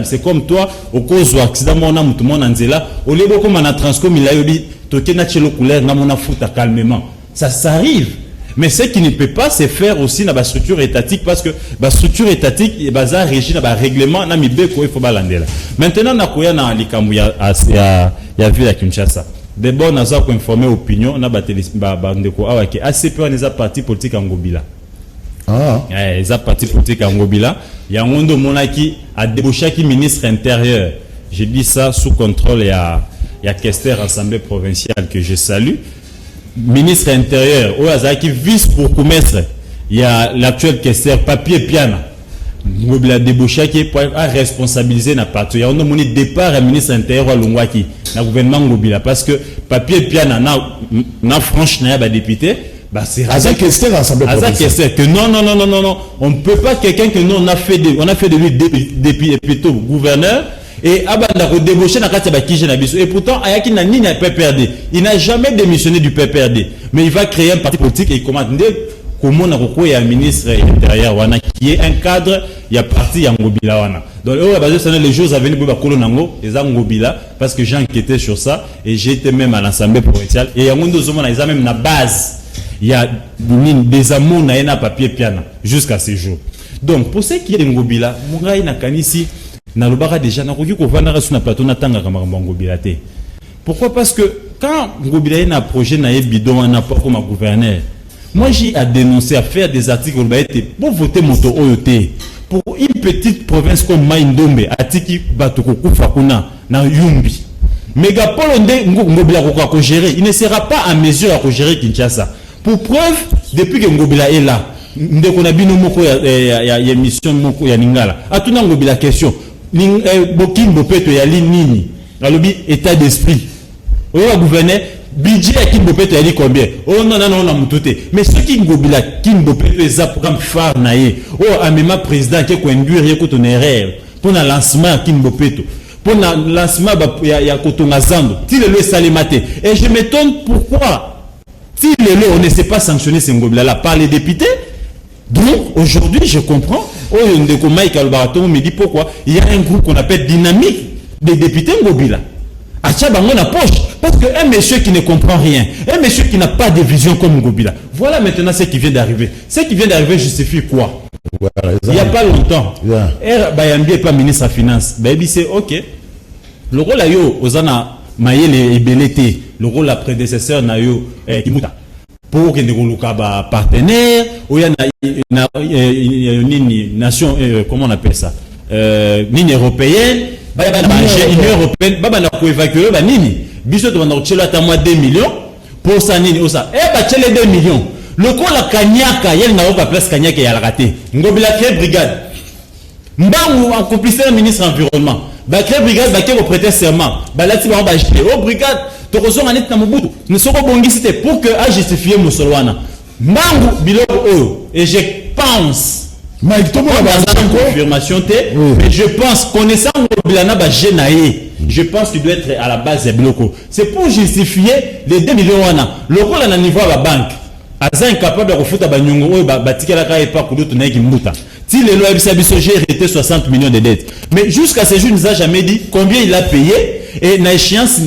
S5: c'est comme toi, au cause de l'accident, on a tout le monde en zéla, au lieu de comme on a transcom, il a dit, toqué na chelo couleur, on a foutu calmement. Ça arrive. Mais ce qui ne peut pas se faire aussi dans la structure étatique, parce que la structure étatique, il y a un régime, un règlement, il faut balancer. Maintenant, il y a un likamou, il y a vu la Kinshasa. D'abord, on a informé l'opinion, on a ACP, on a parti politique en Ngobila. Les partis politiques en Ngobila, il y a un monde qui a débauché qui ministre intérieur. J'ai dit ça sous contrôle, il y a Kester, Assemblée provinciale que je salue. Ministre intérieur, qui vice pour commerce, il y a l'actuel Kester, Papier Piana. Ngobila débauché qui est responsabilisé na partout. Il y a un départ à ministre intérieur à Lungwaki, na gouvernement Ngobila, parce que Papier Piana na franche na député. Bah c'est que non, on ne peut pas quelqu'un que nous on a fait de lui depuis plutôt gouverneur et abanda débauché na kati ba kije na biso et pourtant ayaki na nini pas perdu. Il n'a jamais démissionné du PPRD, mais il va créer un parti politique et il commande comment on a recours à un ministre intérieur wana qui est un cadre, il y a parti ya Ngobila wana. Donc les jours à venir ba kolo nango eza Ngobila parce que j'ai enquêté sur ça et j'étais même à l'Assemblée provinciale et ya ngondo zomona eza même na base. Il y a des amours na papier piano jusqu'à ce jour. Donc pour ce qui est de Ngobila, Mungai na kanisi na lobara déjà na koki ko vana sur na plateau na tanga kama Ngobila te. Pourquoi? Parce que quand Ngobila na projet na bidon na pas comme gouverneur, moi j'ai à dénoncer, à faire des articles pour voter moto oyote. Pour une petite province comme Maïndombe, atiki batoko kufa kuna na Yumbi. Mégapole Ngobila ko gérer, il ne sera pas à mesure à gérer Kinshasa. Pour preuve, depuis que Ngobila est là, ndeko na bino moko ya mission moko ya Ningala. Atuna Ngobila question. Bokimbo peto ya nini? Alobi état d'esprit. Oyo gouverneur budget ya Kimbo peto ya li combien? Oh non na mutute. Mais ce qui Ngobila Kimbo peto eza programme phare na ye. Oh amema président qui ko induire ko ton erreur pour le lancement Kimbo peto. Pour le lancement ya Kotonga Zando. Ti le salimate. Et je m'étonne pourquoi si on ne sait pas sanctionner ces Ngobila-là par les députés, donc aujourd'hui je comprends. Me dit pourquoi il y a un groupe qu'on appelle dynamique des députés Ngobila. Acha bango na poche. Parce qu'un monsieur qui ne comprend rien, un monsieur qui n'a pas de vision comme Ngobila, voilà maintenant ce qui vient d'arriver. Ce qui vient d'arriver justifie quoi? Il n'y a pas longtemps, Bayambi n'est pas ministre des Finances. Baby c'est ok. Le rôle là, Ozana Mayele et Belete, le rôle la prédécesseur na yo Kimuta. Pour que nous partenaire, ou il y a une nation, comment on appelle ça? Une européenne, une européenne, on a évacué, Bissot on a à moi 2 millions pour ça nini osa. Les 2 millions. Le coup la Kanyaka, il y a une place Kanyaka et a raté. Ngobila créé brigade. Mbangou en complicité ministre environnement. Ba créé brigade, ba créé prêter serment. Ba là tu vas acheter. Oh brigade, to reçoit en est na mobutu. Ne soko bongi c'était pour que a justifier Mosolwana. Mbangou biloko oyo et je pense
S1: Mike Tomo
S5: la confirmation té, mais je pense connaissant Ngobilana ba jenaé. Je pense qu'il doit être à la base des blocs. C'est pour justifier les 2 millions wana. Le rôle à la niveau de la banque. Aza incapable de refuter Banyongo, Batikala Kaya et pas Kudutu Negi Mouta. Si les lois j'ai hérité 60 millions de dettes. Mais jusqu'à ce jour, il ne nous a jamais dit combien il a payé. Et na échéance,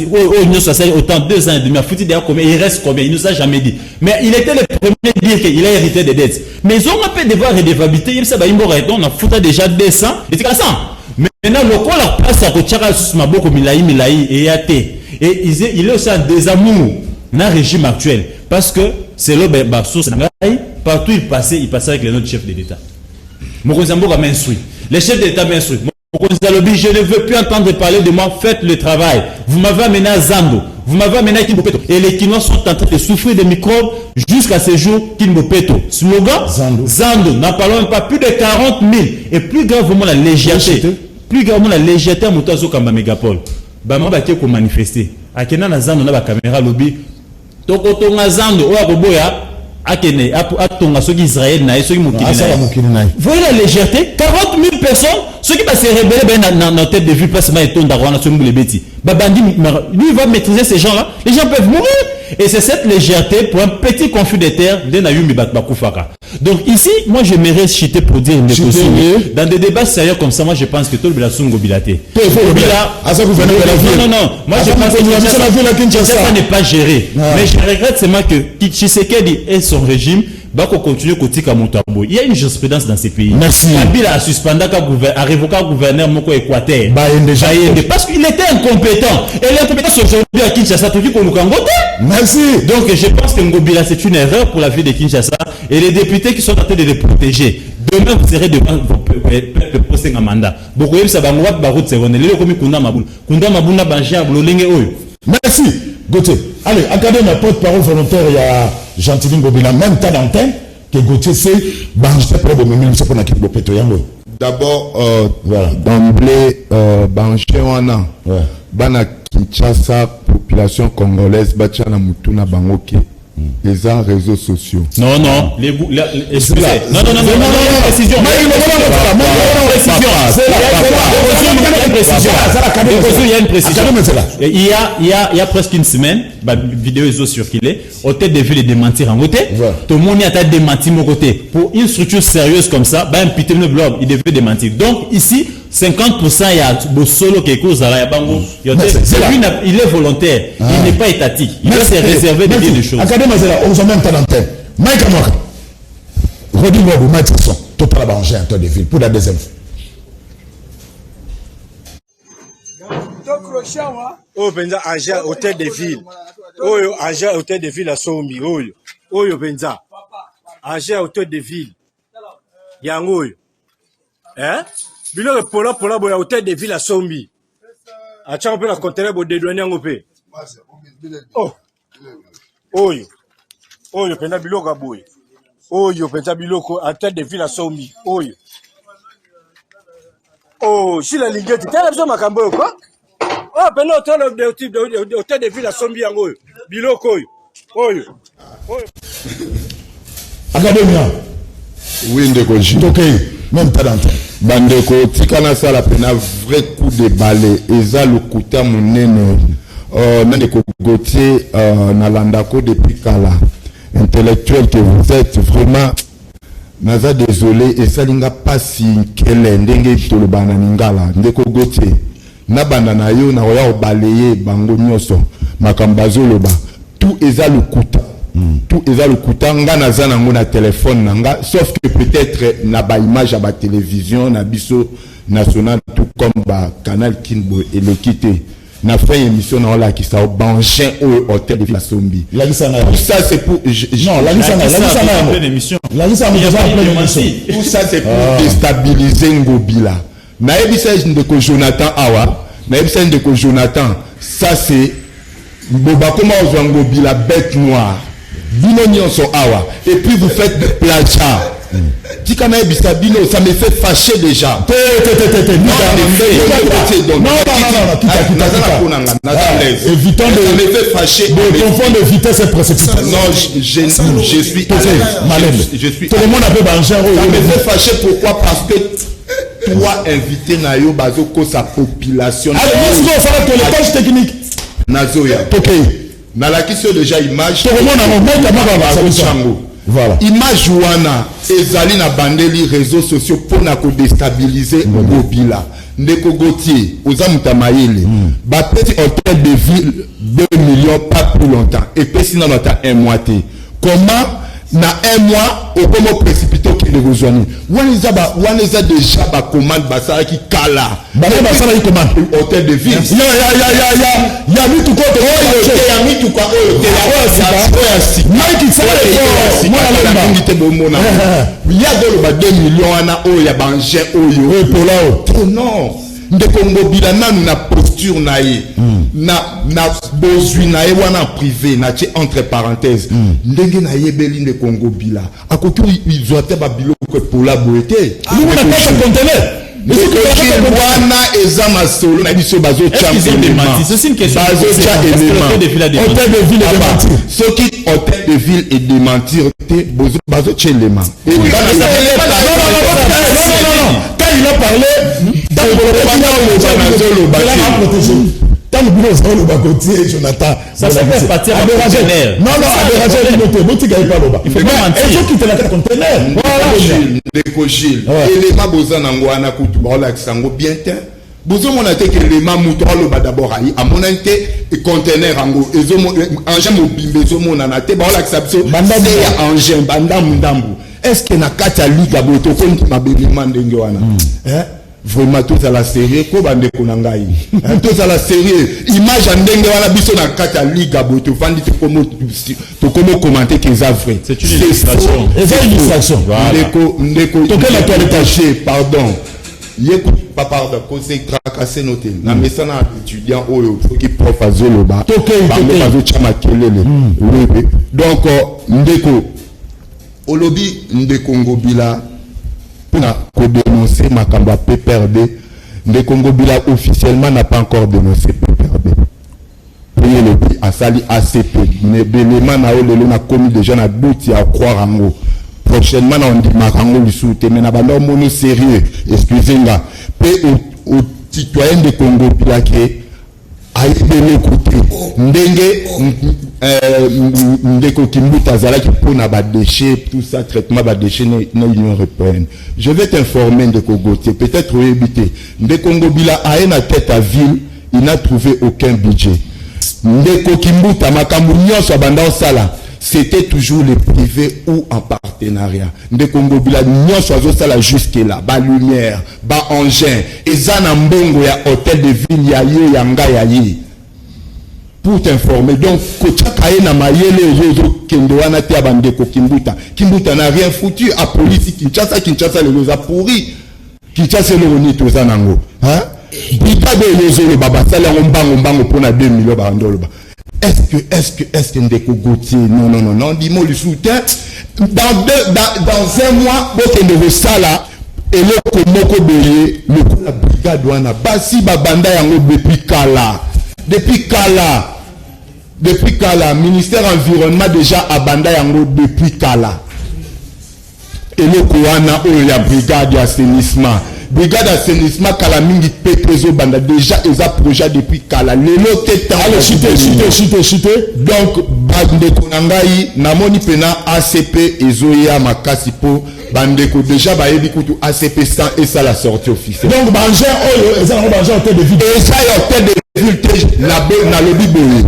S5: autant 2 ans et demi, combien, il reste combien, il ne nous a jamais dit. Mais il était le premier à dire qu'il a hérité des dettes. Mais ils ont un peu devoir redevabilité, il on a foutu déjà 200, et c'est 100. Maintenant, le quoi la place à Kochara sous Maboko Milaï et Yate. Et il est aussi un désamour dans le régime actuel. Parce que c'est le source partout il passait avec les autres chefs de l'État. Mokozambo a m'instruit. Les chefs d'État m'instruisent. Mokozalobi, je ne veux plus entendre parler de moi, faites le travail. Vous m'avez amené à Zando. Vous m'avez amené à Kimbopeto. Et les Kinois sont en train de souffrir des microbes jusqu'à ce jour Kimbopeto. Slogan Zando. N'en parlons même pas plus de 40 000. Et plus gravement la légèreté. Plus gravement la légèreté à Moutazo Kamba Mégapole. Bama Baké ko manifester. Akena na Zando na ba caméra lobby. Tokotonga Zando oya koboya akene atonga soki Israël na soki mokili na. Voyez la légèreté, 40 000 personnes, ceux qui va se rebeller dans tête de ville place ma etonda wana so mbule beti. Babandi lui il va maîtriser ces gens là, les gens peuvent mourir. Et c'est cette légèreté pour un petit conflit de terre de Nayumi Bakufaka. Donc ici, moi j'aimerais chiter pour dire une chose. Dans des débats sérieux comme ça, moi je pense que tout le Bilasungo Bilaté. Non. Moi je pense que ça n'est pas géré. Mais je regrette seulement que Tshisekedi et son régime Bako continue Kotika Moutabo. Il y a une jurisprudence dans ces pays.
S1: Merci.
S5: Kabila a suspendu a révoqué le gouverneur Moko Équateur. Parce qu'il était incompétent. Et l'incompétence aujourd'hui à Kinshasa, tout dit qu'on nous cangote.
S1: Merci.
S5: Donc je pense que Ngobila c'est une erreur pour la vie de Kinshasa. Et les députés qui sont en train de les protéger. Demain vous serez devant le procès en mandat. Beaucoup de ça va nous baroud seconde. Les commis Kunda Maboul. Kunda Maboul n'a pas géré Blolenge Oyo.
S1: Merci. Gauthier. Allez, accadémie à porte-parole volontaire, il y a Gentilin Ngobila, même temps d'antenne, que Gauthier c'est Banjé pour le moment, c'est pour la Kibo Peto Yango.
S3: D'abord, d'emblée, Banjé Wana, Bana Kinshasa, population congolaise, Bachana Mutuna Bangoke, les réseaux sociaux.
S5: Non, excusez. Non, précision. Il y a une précision. Il y a presque une semaine, la vidéo est circulée, au tête de ville et démentir en côté. Tout le monde a démenti mon côté. Pour une structure sérieuse comme ça, un petit blog, il devait démentir. Donc ici, 50% il y a le solo qui est cause à la bango. Il est volontaire, il n'est pas étatique. Il doit se réserver de dire des choses.
S1: Académie, on s'en même temps d'antenne. Mike Amok, redis-moi, vous mettez son total Banjé en temps de ville pour la deuxième fois.
S7: Oh benza agent hôtel de ville. Oyo agent hôtel de ville à Sombi. Oyo benza agent hôtel de ville. Yango oyo. Bilo pola boya hôtel de ville à Sombi. Acha pe na conteneur bo dédouaner yango pe. Oh. Oyo penda biloko boy. Oyo penda biloko hôtel de ville à Sombi. Oyo. Oh, si la lingette, t'as besoin makambo quoi? Oh, ben hôtel de ville à Sombi yango. Biloko oyo.
S1: Académia.
S3: Oui, ndeko J.
S1: Ok, même pas d'antenne.
S3: Bandeko, tikana ça la peine vrai coup de balai. Eza le kuta munene. Ndeko Gauthier, nalandako depuis Kala. Intellectuel que vous êtes, vraiment. Naza désolé, et ça n'a pas si qu'elle est ndenge tolobana ningala. Ndeko Gauthier. na banda na yo na oya obalaye bango nyonso makambo azoloba tout eza lokuta tout eza lokuta nga naza nango na téléphone nanga sauf que peut-être na ba image à ba télévision na biso national tout comme ba canal Kinbo et le quitter na fait émission na la qui ça Bangin au hôtel de la Sombi tout ça c'est pour
S1: non la liste en pleine émission
S3: tout ça c'est pour déstabiliser Ngobila na ebisa ndeko Jonathan awa na ebisa ndeko Jonathan ça c'est boba comment on Ngobila bête noire bino nyonso awa et puis vous faites des plagiats Tikana ebisa bino ça me fait fâcher déjà
S1: évitons de me fait fâcher de confondre de vitesse et précipitation.
S3: Non, je suis
S1: tout le monde a fait Bangin.
S3: Ça me fait fâcher pourquoi parce que toi invité na yo bazoko sa population
S1: allez nous on fera le tâche technique
S3: nazoya na la qui sont déjà image
S1: tout le monde a
S3: voilà image wana ezali na bandeli réseaux sociaux pour na ko déstabiliser Ngobila ndeko Gauthier oza mutamayele ba petit hôtel de ville 2 millions pas plus longtemps et puis sinon on a un mois comment na un mois au comme précipité qui les rejoignent wana za déjà ba commande basara qui kala
S1: basara qui commande
S3: hôtel de ville
S1: ya mitu ko
S3: ya mitu kwa Mike c'est moi la ngite bomona ya dolo ba 2 millions ana o ya Bangin oyo
S1: polao
S3: non ndeko Ngobila nanu na posture na ye na bozwi na ye wana privé na tie entre parenthèses ndenge na yebeli ndeko Ngobila akoki izoate ba biloko pola boete
S1: nous on a pas ce conteneur
S3: wana eza masolo na biso bazo
S5: c'est une question
S1: hôtel de ville et démentir
S3: ce qui hôtel de ville et démentir bazo chelema
S1: il a parlé dans le Gauthier Jonathan
S5: ça fait partir à conteneur
S1: non il faut pas mentir il faut quitter la conteneur
S3: ndeko Gilles élément bozana ngwana kutu baola kisango bien te bozo mona te que élément muto aloba d'abord ai amona te conteneur ango ezomo engin mobimbe ezomona na te baola kisabiso ya engin bandambu ndambu est-ce que na kata liga boto konti mabelima ndenge wana vraiment tout à la série ko bande konangai tout à la série image ndenge wana biso na kata liga boto fandi to komo commenter que ça vrai
S5: c'est une illustration
S3: ndeko toquer la toile cachée pardon yeko papa de conseil tracasser noté na mesana étudiant oyo qui prof azoloba bango bazo chama kelele donc ndeko olobi ndeko Ngobila na ko dénoncer makamba PPRD ndeko Ngobila officiellement n'a pas encore dénoncé PPRD pour le prix à sali ACP mais belément na olelo na commis déjà na doute à croire ango prochainement on dit makango lisuté mais na banda mono sérieux excusez-moi pe au citoyen de Ngobila qui aibele côté ndenge ndeko Kimbuta zalaki pona ba déchets tout ça traitement ba déchets na Union européenne je vais t'informer ndeko Gauthier peut-être éviter ndeko Ngobila a une tête à ville il n'a trouvé aucun budget ndeko Kimbuta makambu nyonso banda osala c'était toujours les privés ou en partenariat ndeko Ngobila nyonso azosala jusque là ba lumière ba engin ezana mbongo ya hôtel de ville ya yo ya nga ya yi pour t'informer donc kochaka na mayele yozo kendo wana te abandeko Kimbuta n'a rien foutu à police Kinshasa les a pourri Kinshasa le oni toza nango hein bitabe yozo le baba sala mbango pona 2 millions ba ndolo ba est-ce que ndeko Gauthier non dis-moi le soutien dans un mois bokende sala eloko moko boye le la brigade wana basi babanda yango depuis kala ministère environnement déjà abanda yango depuis kala eloko wana oyo ya brigade assainissement brigade assainissement kala mingi pepezo banda déjà eza projet depuis kala lelo teta
S1: chute
S3: donc bandeko na ngai namoni pena ACP ezoya makasi po bandeko déjà bayebi kutu ACP sans et ça la sortie officielle
S1: donc bangé oyo eza na bangé hôtel de ville
S3: eza hôtel de ville na lobby boye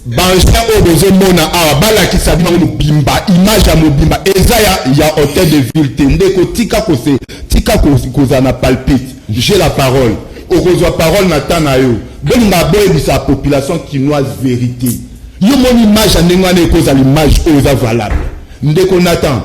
S3: banja oyo bozomona awa balakisa bino mobimba image ya mobimba eza ya hôtel de ville te ndeko tika kozala na palpite j'ai la parole okozwa parole na temps na yo bolinga boyebisa ya population chinoise vérité yo moni image ya ndenge wana ekozala image oyo eza valable ndeko Nathan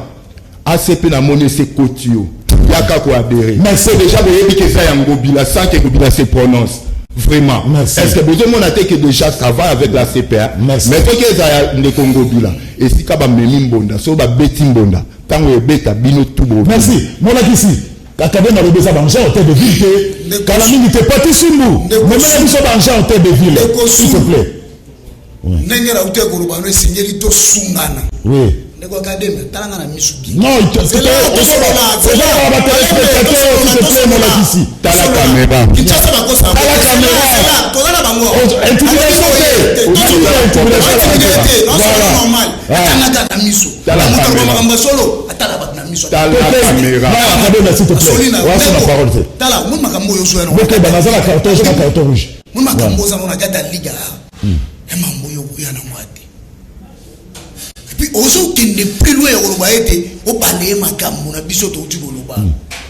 S3: ACP na moni ese koti yo yaka koadere mais c'est déjà boyebi ke eza ya ngobila sans que ngobila se prononce vraiment. Merci. Est-ce que vous avez que déjà ça va avec la CPA? Merci. Mais faut que ça ne Congo bila. Et si kaba memi mbonda, so ba beti mbonda. Tango beta bino tout beau.
S1: Merci. Mon ici. Kakabe na robeza bangé hôtel de ville. Kalami n'était pas tout simbu. Mais même biso bangé hôtel de ville. S'il te plaît.
S2: Nenge la hôtel ko ba no seigneur to sungana.
S1: Oui.
S2: Nego akademe talanga na misubi.
S1: Non, il te plaît. C'est là on va te mon ici.
S3: Tala caméra.
S2: Kinshasa ba ko sa.
S1: Tala caméra.
S2: Tozala bango.
S1: Intimidation.
S2: Normal. Atanga na miso. Tala caméra. Mbasolo atala ba na miso.
S3: Tala caméra.
S1: Akademe s'il te plaît. Voilà la parole.
S2: Tala mun makambo yo so.
S1: OK, banaza la carton rouge.
S2: Mun makambo za na gata liga. Emambo yo ya na mwati. Puis ozo kende plus loin oloba ete o balaye makambo na biso to uti oloba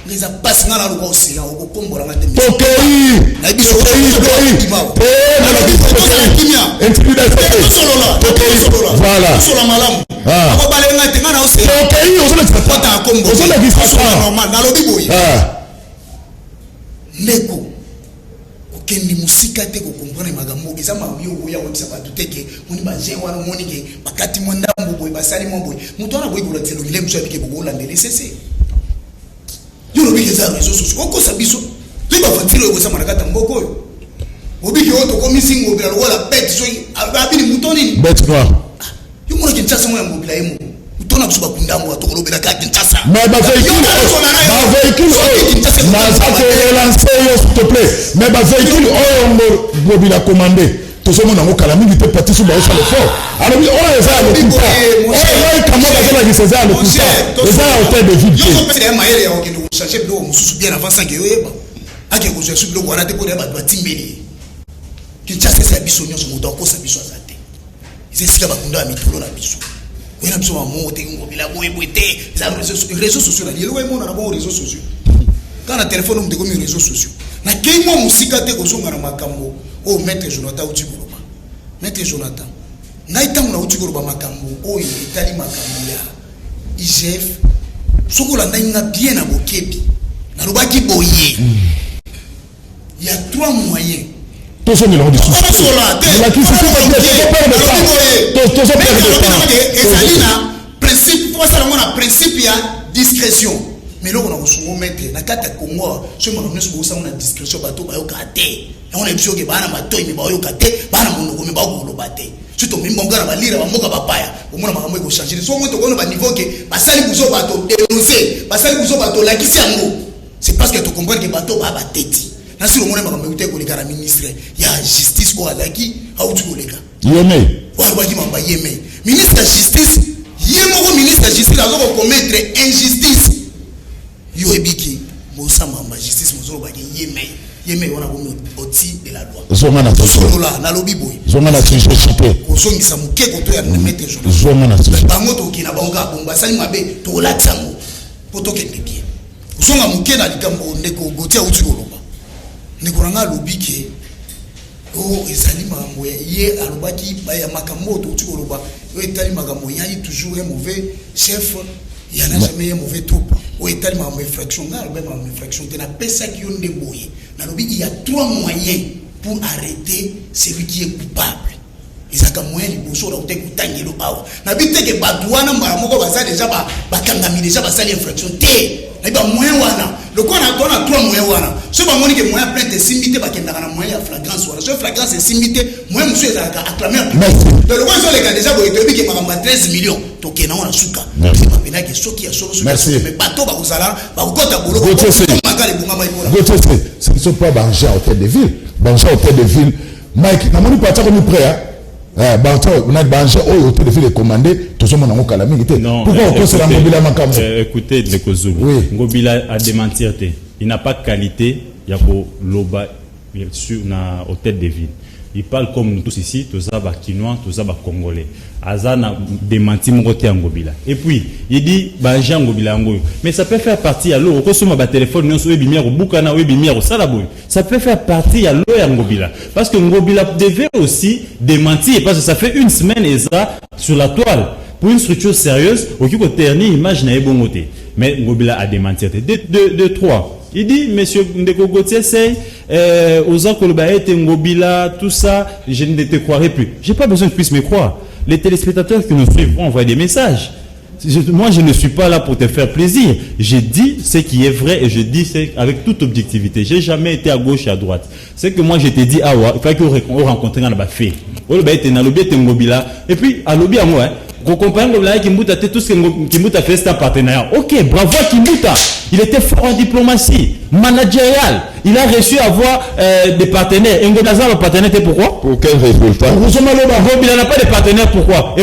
S2: ngeza passe ngala lo ko sila o kombola ngate
S1: tokei
S2: na biso
S1: voilà
S2: solo malamu ko balaye ngate ngana o sila
S1: tokei ozo le
S2: pata kombo
S1: ozo le gisa
S2: normal na lo biboyi neko kendi musika te ko comprendre magambo eza mabiyo ya wotsa batu teke moni baje wana moni ke bakati mondambo boy basali momboy muto ana boy kola tselo ile mso abike bobola ndele sese yoro bike za réseaux sociaux ko sabiso liba fatiro yo sama nakata mboko yo obike oto ko misingo bila wala bet so abini mutoni
S1: bet quoi
S2: yo mona kinchasa mo ya mobila yemo mutona kusuba kundambo atokolo ka kinchasa
S1: mais ba véhicule na ça te relancer yo s'il te plaît mais ba véhicule oyo mobila commandé tozomona ngo kala mingi te parti sur ba au le fort alors oyo eza le kuta oyo kama bazala ki seza le kuta eza hôtel de ville
S2: yo ko pesa maere ya okendo changer bilo mususu bien avant ça que yo yeba ake ko jesu bilo wana te ko ba batimbeli kinchasa sa biso nyonso moto ko sa biso azate izesika bakunda mitulo na biso wena biso ba mote ngobila boyebwete za réseaux sociaux na lelo wemona na bon réseaux sociaux kana téléphone muteko mi réseaux sociaux na keimo musika te kozonga na makambo o maître Jonathan Utikoloba maître Jonathan ngai tangu na Utikoloba makambo o itali makambo ya IGF sokola ndinga bien na bokebi na lobaki boye il y a 3 moyens
S1: tout ce niveau de souci la qui se
S2: principe pour ça on principe ya discrétion mais là on a reçu mettre na kata Congo ce moment nous sommes on a discrétion bato ba yoka te on a biso ke bana matoi me ba yoka te bana monoko me ba ko bate surtout mimbonga na balira ba moka papaya omona makambo eko changer so moto kono ba niveau ke basali buzo bato dénoncer basali buzo bato la kisi yango c'est parce que tu comprends que bato ba bateti na siro mona makambo ute ko leka na ministre ya justice ko alaki hauti ko leka
S1: yeme
S2: wa ba ki mamba yeme ministre de justice yemo ministre de justice azo ko commettre injustice yo ebiki bosa mamba justice mozo ba ki yeme wana bomi oti de la loi
S1: zonga na
S2: solola na lobi boy
S1: zonga na triche chité
S2: kozongisa mukeko to ya mettre journal
S1: zonga na triche
S2: bango to kina bonga bomba sali mabe to latsango poto kende bien zonga mukena likambo ndeko gotia uti koloba ndeko ranga lobike o ezali makambo ye alobaki ya makambo to uti koloba o etali makambo ya toujours un mauvais chef il y en a jamais un mauvais troupe o etali makambo infraction na alobaki makambo infraction te na pesa ki yo ndeboye na lobi il y a 3 moyens pour arrêter celui qui est coupable ezaka moyen liboso la ute kutangelo awa na biteke badouana mbara moko baza déjà bakangami déjà basali infraction te na ba moyen wana le quoi na dona 3 moyens wana so ba moni ke moyen plainte simité bakendaka na moyen ya flagrance wana so flagrance simité moyen monsieur ezaka acclamer le quoi so les gars déjà boye tobi ke makamba 13 millions tokena wana suka mapena ke soki ya solo mais bato ba kozala ba kokota boloko kale bunga mai pour
S1: Gauthier, ce ne sont pas Banja hôtel de ville. Banja hôtel de ville. Mike, n'a pas parti comme prêt, hein? On a Banja hôtel de ville est commandé. Tout ça, on a calamité. Pourquoi on pose la Ngobila Makam?
S5: Écoutez, le Kozulu. Ngobila a démenti. Il n'a pas qualité. Il y a Loba sur na hôtel de ville. Il parle comme nous tous ici, tous ça Kinois, tous ça Congolais. Azana démenti mon côté Ngobila. Et puis il dit Banja Ngobila Ngoyo. Mais ça peut faire partie à l'eau. Au consomme ba téléphone, nous sommes bimière au Bukana, oui bimière au Salaboy. Ça peut faire partie à l'eau Ngobila. Parce que Ngobila devait aussi démentir parce que ça fait une semaine et ça sur la toile. Pour une structure sérieuse, au qui terni image n'a bon côté. Mais Ngobila a démenti. De trois. Il dit, monsieur Ndeko Gauthier, c'est aux Ankolobaït, Ngobila, tout ça, je ne te croirai plus. Je n'ai pas besoin que tu puisses me croire. Les téléspectateurs qui nous suivent vont envoyer des messages. Moi, je ne suis pas là pour te faire plaisir. J'ai dit ce qui est vrai et je dis avec toute objectivité. Je n'ai jamais été à gauche et à droite. C'est que moi, je t'ai dit, il faut qu'on rencontre un fait. Et puis, à l'objet à moi, vous comprenez que Kimbuta a tout ce que Kimbuta fait, c'est un partenariat. Ok, bravo à Kimbuta. Il était fort en diplomatie, managériale. Il a réussi à avoir des partenaires. Ngobilaza, le partenaire, c'est pourquoi?
S3: Pour quel résultat?
S5: Ngobila n'a pas de partenaire, pourquoi? Et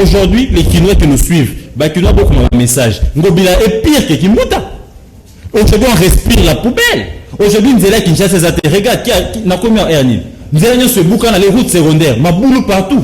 S5: aujourd'hui, les Kinois qui nous suivent, Kinois beaucoup un message. Ngobila est pire que Kimbuta. Aujourd'hui, on respire la poubelle. Aujourd'hui, nous sommes Kinshasa, regarde, qui n'a combien d'années? Nous sommes sur Boukan, les routes secondaires, ma boule partout.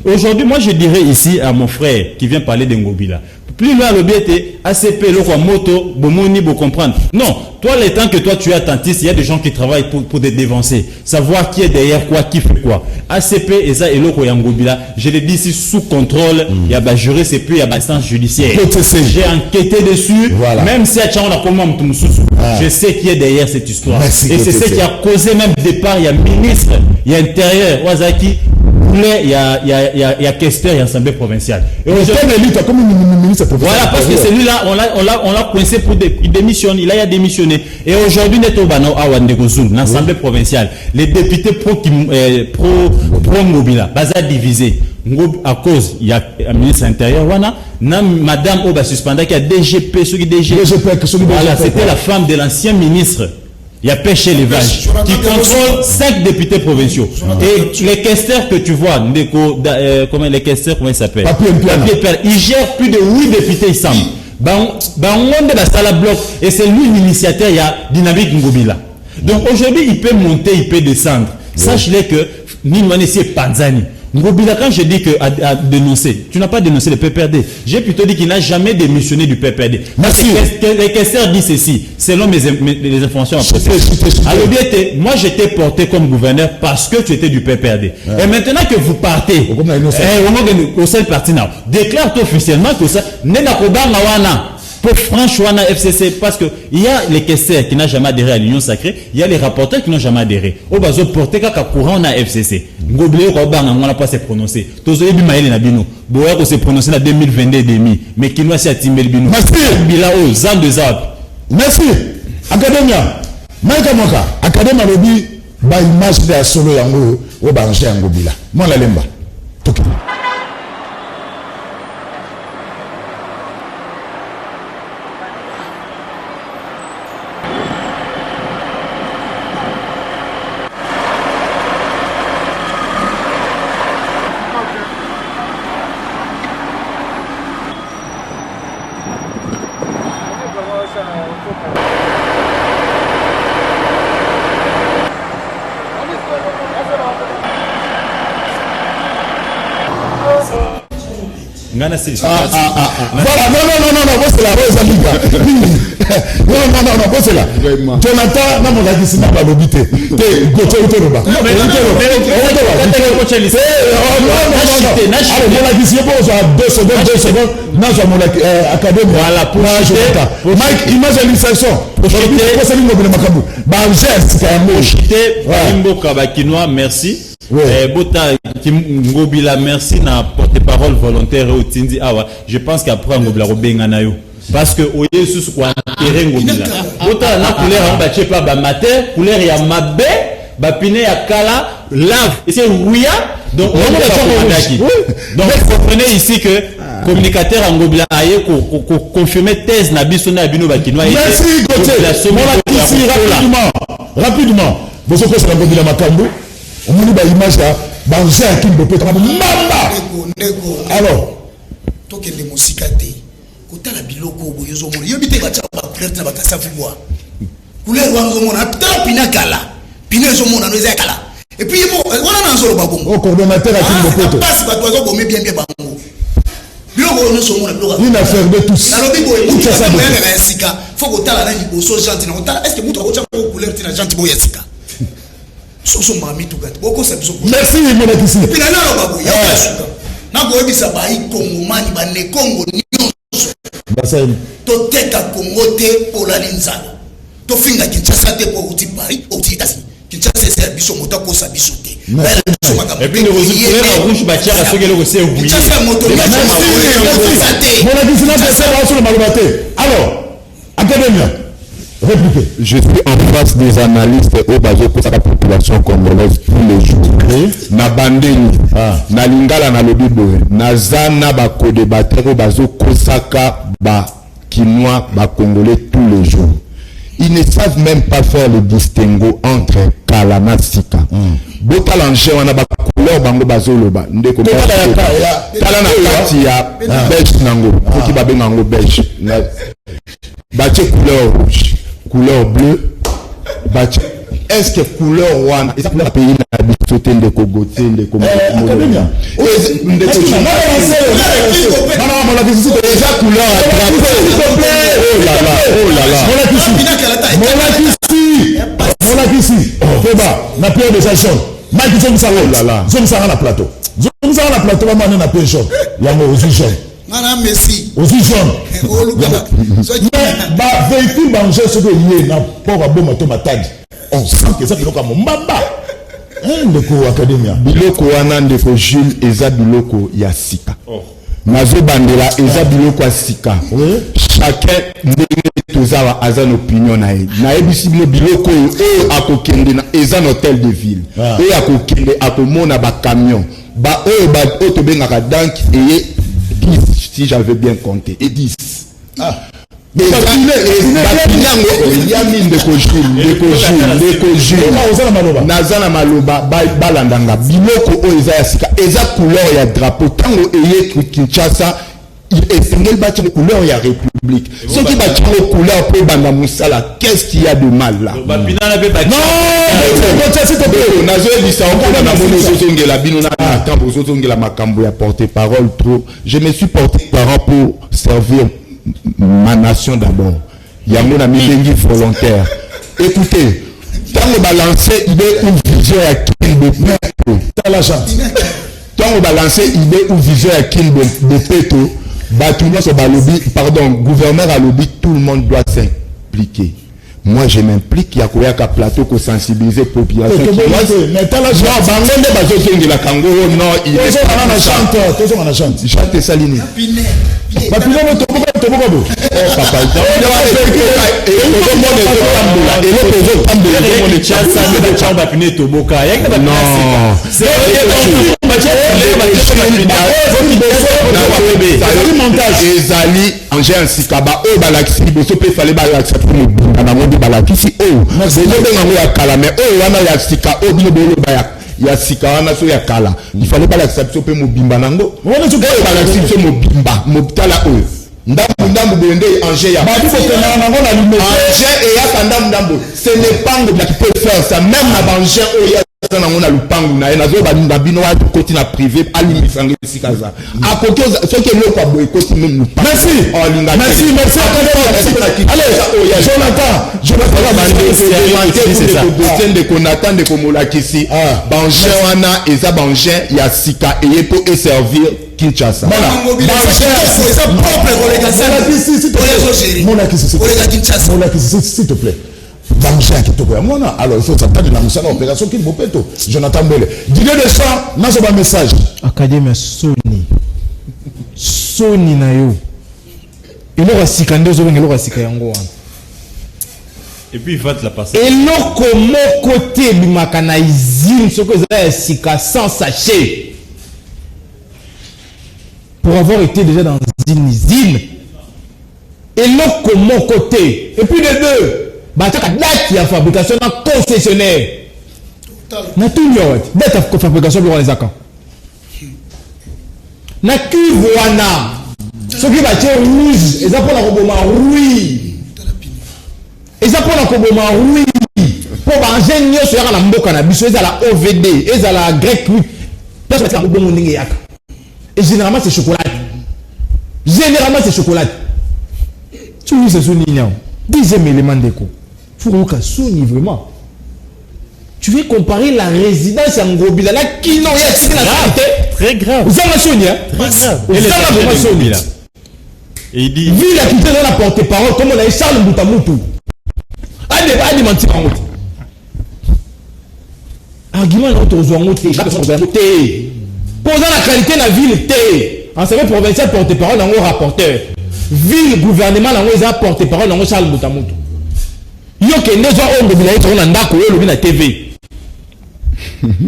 S5: Aujourd'hui, moi je dirais ici à mon frère qui vient parler de Ngobila. Plus loin le BT, ACP, le roi moto, Bomoni, pour comprendre. Non, toi, le temps que toi tu es attentiste, il y a des gens qui travaillent pour te dévancer. Savoir qui est derrière quoi, qui fait quoi. ACP et ça, et le roi Ngobila, je l'ai dit ici sous contrôle, il y a un juré, c'est plus, il y a une instance judiciaire. J'ai enquêté dessus, voilà. Même si je sais qui est derrière cette histoire. Merci, et c'est ce qui a causé même départ, il y a ministre, il y a intérieur, Wazaki. Il y a Kester, il y a l'Assemblée provinciale. Et voilà, parce que celui-là, on l'a coincé pour démissionner. Il a démissionné. Et aujourd'hui, l'Assemblée provinciale, les députés pro-Ngobila, Baza divisé. À cause, il y a un ministre intérieur, Madame Oba suspendée, qui a DGP, voilà, c'était la femme de l'ancien ministre. Il y a pêche élevage qui contrôle 5 députés provinciaux. Et les questeurs que tu vois, comment les questeurs, comment ils s'appellent? Ils gèrent plus de 8 députés ici. On de la salle à bloc. Et c'est lui l'initiateur, il y a Dynamique Ngobila. Donc aujourd'hui, il peut monter, il peut descendre. Sache-le que Nimane c'est Panzani. Ngobila, quand je dis que a dénoncé, tu n'as pas dénoncé le PPRD. J'ai plutôt dit qu'il n'a jamais démissionné du PPRD. Merci. Les questeurs disent ceci, selon les informations apportées. Alors, moi, j'étais porté comme gouverneur parce que tu étais du PPRD. Et maintenant que vous partez, au seul parti, déclare officiellement que ça n'est pas pour franchement FCC, parce que il y a les questeurs qui n'ont jamais adhéré à l'Union sacrée, il y a les rapporteurs qui n'ont jamais adhéré. Au bas de porter qu'à courant on a FCC. Ngobile ko banga on n'a pas se prononcer. Tozoye bimaele na bino. Boya ko se prononcer na 2022 demi, mais qui nous a atimé bino. Merci. Bila o zan de zab.
S1: Merci. Academia. Maika moka. Academia lobi ba image de solo yango o banje Ngobila. Mon la lemba. Toki.
S5: Voilà,
S1: non, c'est la Rosa Liga. Non, c'est là. Jonathan, non, on a dit c'est pas l'obité. T'es Gauthier Utoroba. Non, mais non, on a dit c'est bon, 2 secondes. Non, j'ai mon académie.
S5: Voilà, pour
S1: Mike, image à l'insertion.
S5: Merci. Bota Ngobila, merci na porte-parole volontaire au Tindi Awa. Je pense qu'après Ngobila Robenga na yo. Parce que au Yesus quoi intérêt Ngobila. Bota na couleur on bache pas ba matin, couleur ya mabe, ba pine ya kala, lave. Et c'est ouya. Donc on va donc vous comprenez ici que communicateur angobila aye ko confirmer thèse na biso na bino bakinois.
S1: Merci Gauthier. Rapidement. Vous savez que c'est la ngobila makambo. On m'a dit ba image là, ba nzé qui me peut être mamba. Alors,
S2: toke le musikate. Kota la biloko boyozo mo. Yo bité ba tsa ba plate na ba kasa fibwa. Couleur wango mo na ta pinakala. Pinezo mo na no ezakala. Et puis bon, on a un solo babongo.
S1: au coordonnateur à Kimbopoto.
S2: Passe ba tozo bomé bien bango. Biloko no so mo na biloko.
S1: Une affaire de tous.
S2: Na lobi boy.
S1: Tout ça
S2: mo na sika. Faut que tala na liboso gentil na tala. Est-ce que muto ko tsa ko couleur tina gentil boy sika. Soso mami tout gâte. Boko ça biso.
S1: Merci mon akisi.
S2: Et puis là na babu. Ya suka. Na ko ebisa ba i Congo mani ba ne Congo nyonso.
S1: Basaï.
S2: To teka Congo te pour la linzala. To finga Kinshasa te pour uti Paris, uti États-Unis. Kinshasa c'est biso moto ko sa biso te.
S5: Et puis nous couleur rouge bâtir à ce que le c'est oublié.
S2: Kinshasa moto.
S1: Mon akisi na c'est sur le malobate. Alors, académia. Répliquez.
S3: Je suis en face des analystes au bazo pour la population congolaise tous les jours. Na bandeni, na lingala na lobibo, na zana ba co-débatteur au bazo kosaka ba kinois ba congolais tous les jours. Ils ne savent même pas faire le distinguo entre Kalana Sika. Botalange wana ba couleur bango bazoloba ndeko tala na kati ya beige nango qui ba bengango beige. Bache couleur rouge, couleur bleue, bache. Est-ce que couleur one, est-ce que le pays n'a bisoté de Kogoté, de Kogoté?
S1: Non,
S3: déjà couleur attrapée. Oh là là.
S1: Mon akisi. Feba, na pierre de Jason. Mike Zomsara la plateau. Zomsara la plateau, va m'amener na pierre jaune. Yango aussi jaune.
S2: Nana Messi.
S1: Aussi jaune. Bah, véhicule manger ce que y est, n'a pas à bon matin matadi. On sent que ça fait comme mbamba. Ndeko académia.
S3: Biloko wana ndeko Jules eza biloko ya sika. Nazo bandela eza biloko ya sika. Chacun ndenge tozawa aza opinion na ye. Na ebisi biloko oyo akokende na eza hôtel de ville. Oyo akokende akomona ba camion. Ba oyo ba oto bengaka dank eye 10 si j'avais bien compté et 10. Nazana maloba balandanga biloko oyo eza ya sika eza couleur ya drapeau tango eye Kinshasa esengeli bati couleur ya république soki bati couleur po banda musala qu'est-ce qu'il y a de mal là? Non, nazoyebisa okona na moni ozozongela bino na ntambo ozozongela makambo ya porte-parole trop. Je me suis porté parole pour servir ma nation d'abord. Yango na mibengi volontaire. Écoutez, tant on balancer idée ou vision à Kimbo tant on balancer idée ou vision à Kimbo de Peto, bâtiment sur balobi, pardon, gouverneur à lobby, tout le monde doit s'impliquer. Moi je m'implique, il y a quoi qu'à plateau pour sensibiliser la population.
S1: Mais t'as la chante.
S3: Non, il est
S1: chante.
S3: Chante Salini.
S1: Papillon, papa.
S3: Ezali Angers ainsi kaba o balaxi boso pe fallait balaxi pour nous na modi balakisi o bozo benga ya kala mais o wana ya sika o bino bolo baya ya sika wana so ya kala il fallait balaxi pe mobimba nango wana so balaxi so mobimba mobtala o ndambu bende Angers ya
S1: babu bokena nango na limite
S3: Angers et ya ndambu ce n'est pas ngo qui peut faire ça même à Angers o ya na ngona lupangu na nazo ba bino wa côté na privé alimi sangi sikaza à côté ce que le quoi boy côté même nous
S1: merci merci allez Jonathan
S3: de Konatan de Komolakisi Bangé wana eza Bangé ya sika et pour servir Kinshasa
S1: s'il te plaît. Alors il faut s'attendre à une opération qui est Jonathan Bele. Didier Deschamps, n'a pas message.
S4: Académie Sony na yo. Il aura sikande zo ngelo ka sika yango wana.
S5: Et puis il va te la passer.
S6: Et loko mon côté bimaka na izine soko za sika sans sachet. pour avoir été déjà dans une usine. Et l'autre comme mon côté. Et puis les deux, bah tu as date de fabrication dans concessionnaire. Na tout le date de fabrication pour les accords. Na cuve wana. Ce qui va être rouge, ils appellent la roboma rouille. Ils appellent la roboma rouille. Pour ingénieur sur la mboka na biso, ils à la OVD, ils à la grec 8. Parce que c'est un bon monde yaka. Et généralement c'est chocolat. Généralement c'est chocolat. Tu vois c'est souligné. Deuxième élément d'écho. Faut que souligne vraiment. Tu veux comparer la résidence en Ngobila là qui n'ont rien signé la qualité.
S5: Très grave.
S6: Vous avez sonné hein?
S5: Très grave.
S6: Vous avez vraiment sonné là.
S5: Et il dit
S6: vu la qualité de la porte-parole comme on a Charles Moutamutu. A menti en route. Argument l'autre aux ouangoté. Posant la qualité de la ville T. En savait provincial porte-parole dans le rapporteur. Ville gouvernement dans le porte-parole dans le Charles Moutamutu. Yo ke ne zo ongo bila eto na ndako yo lobi na TV.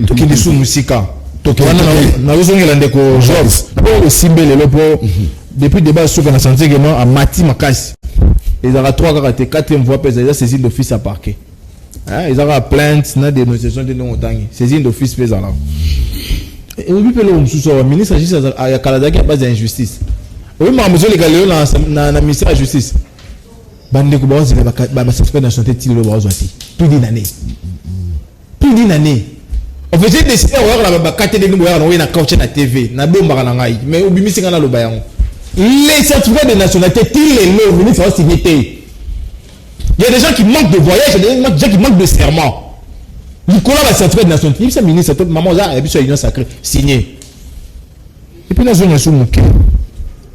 S6: To ki disu musika. To ki wana na yo ngela ndeko Georges. Pour simbele lo po depuis débat sur na santé également à Mati Makasi. Ils ont 3 karaté 4e voie pèse déjà saisine d'office à parquet. Hein, ils ont plainte na dénonciation de non otangi. Saisine d'office pèse là. Et obi pelo msuso ministre justice ya Canada qui a base d'injustice. Oui ma monsieur les galio na ministère de justice. Bande ko baozi ba certificat de santé tilo baozi plus d'une année. On faisait décider on va carte de numéro on na couch na TV na bomba na ngai mais obimisi ngana lo bayango. Les certificats de nationalité tilo le ministre va signer. Il y a des gens qui manquent de voyage, il y a des gens qui manquent de serment. Nicolas va certificat de nationalité, c'est ministre tout maman ça et puis sur union sacrée signé. Et puis la zone sous mon cœur.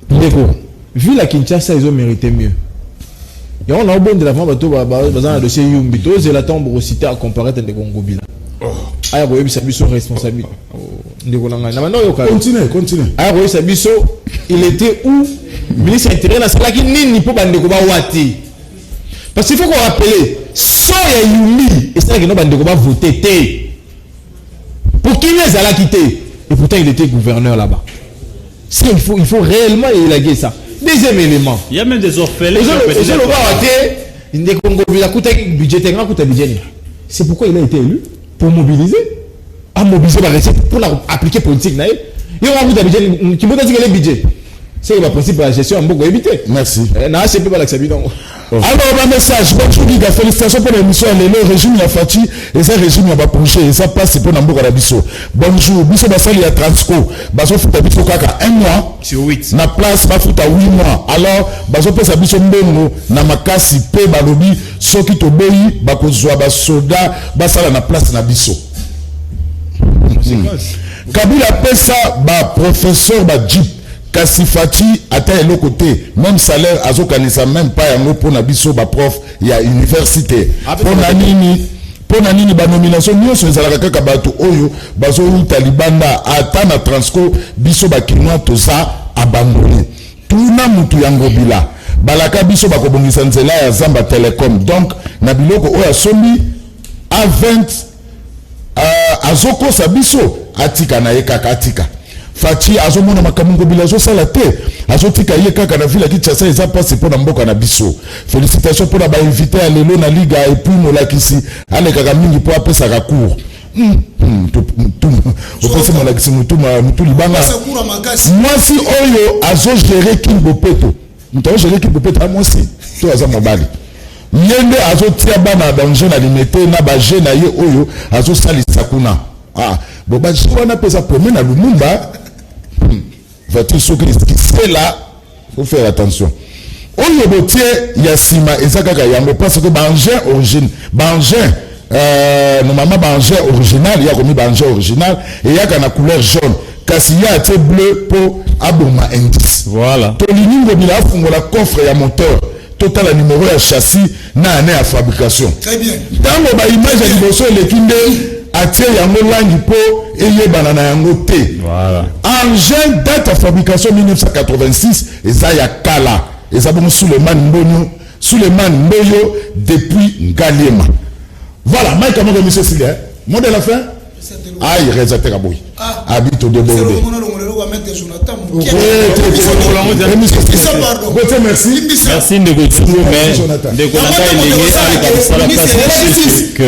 S6: D'accord. Vu la Kinshasa ils ont mérité mieux. Et on a un bon de la femme dans un dossier Yumbito, c'est la tombe au cité à comparer de Congo Bila. Ah, oui, c'est son responsable.
S1: Continue.
S6: Ah, oui, c'est il était où? Ministre intérieur, c'est là qu'il n'y peut pas de Wati. Parce qu'il faut qu'on rappelle, so ya Yumi, et c'est là que nous va voter. Pour qui les a quitté? Et pourtant, il était gouverneur là-bas. Il faut réellement élaguer ça. Deuxième élément.
S5: il y a même des orphelins.
S6: C'est pourquoi il a été élu. Pour mobiliser. À mobiliser la recette pour appliquer politique. Il y aura un budget. C'est le principe de la gestion en beaucoup éviter.
S1: Merci.
S6: C'est plus pas l'accepter.
S1: Alors, un message, bonjour, félicitations pour l'émission, le régime la Fati, et ça régime la projet, et ça passe pour Namboka Rabiso. Bonjour, Bisso Bassali à Transco, Basso Fouta Bisso Kaka 1 mois,
S6: sur 8.
S1: Na place, Bafouta 8 mois. Alors, Basso Pesa Bisso Mbongo, Namakasi, Pe Balobi, Soki Toboyi, Bakozwa, Basoda, Basala na place na Bisso. Kabila Pesa, professeur, Jeep. Kassifati atteint l'autre côté, même salaire azokanisa même pas yango pour nabiso ba prof ya université. Pour nani ba nomination nyonso ezalaka kaka bato oyo bazo talibanda ata na Transco biso ba kinwa toza abandonné. Tuna mutu yango bila. Balaka biso ba kobongisa nzela ya Zamba Telecom. Donc na biloko oyo sombi A20 azoko sabiso atika na yekaka atika. Fati azomona makamungo bila zo sala te azotika ye kaka na villa Kinshasa eza passe pour mboka na biso. Félicitations pour ba invité à lelo na liga et puis no lakisi ale kaka mingi pour apesa ka cours. Opesa mo lakisi mutu libanga. Moi si oyo azo gérer Kimbopeto. Muto gérer Kimbopeto moi si to aza mobali. Yende azo tia bana danger na limité na ba jeune na ye oyo azo salisa kuna. Ah, boba jwana pesa premier na Lumumba. Va-t-il ce qui c'est là, faut faire attention. On y botier Yassima et Zakaka Yango parce que Bangin origine, Bangin, normalement Bangin original, il y a comme Bangin original et il y a qu'une couleur jaune. Cassia était bleu pour Aboma indice.
S5: Voilà.
S1: Tolini Ngobila la coffre et moteur. Total à numéro à châssis n'a année à fabrication.
S2: Très bien.
S1: Dans mon image à l'émotion et les kindé. Atie yango langi po eye banana yango te.
S5: Voilà.
S1: Engin date à fabrication 1986 ezaya kala. Ezabon Suleiman Mboyo depuis Ngaliema. Voilà, Mike comment monsieur Silé. Mot de la fin. Aïe, réalisateur Aboui. Habite au débordé.
S2: mettre Jonathan.
S1: Merci.
S5: Merci Ndeko Tsungu, mais Ndeko Nanga Elenge ali kabisa la place que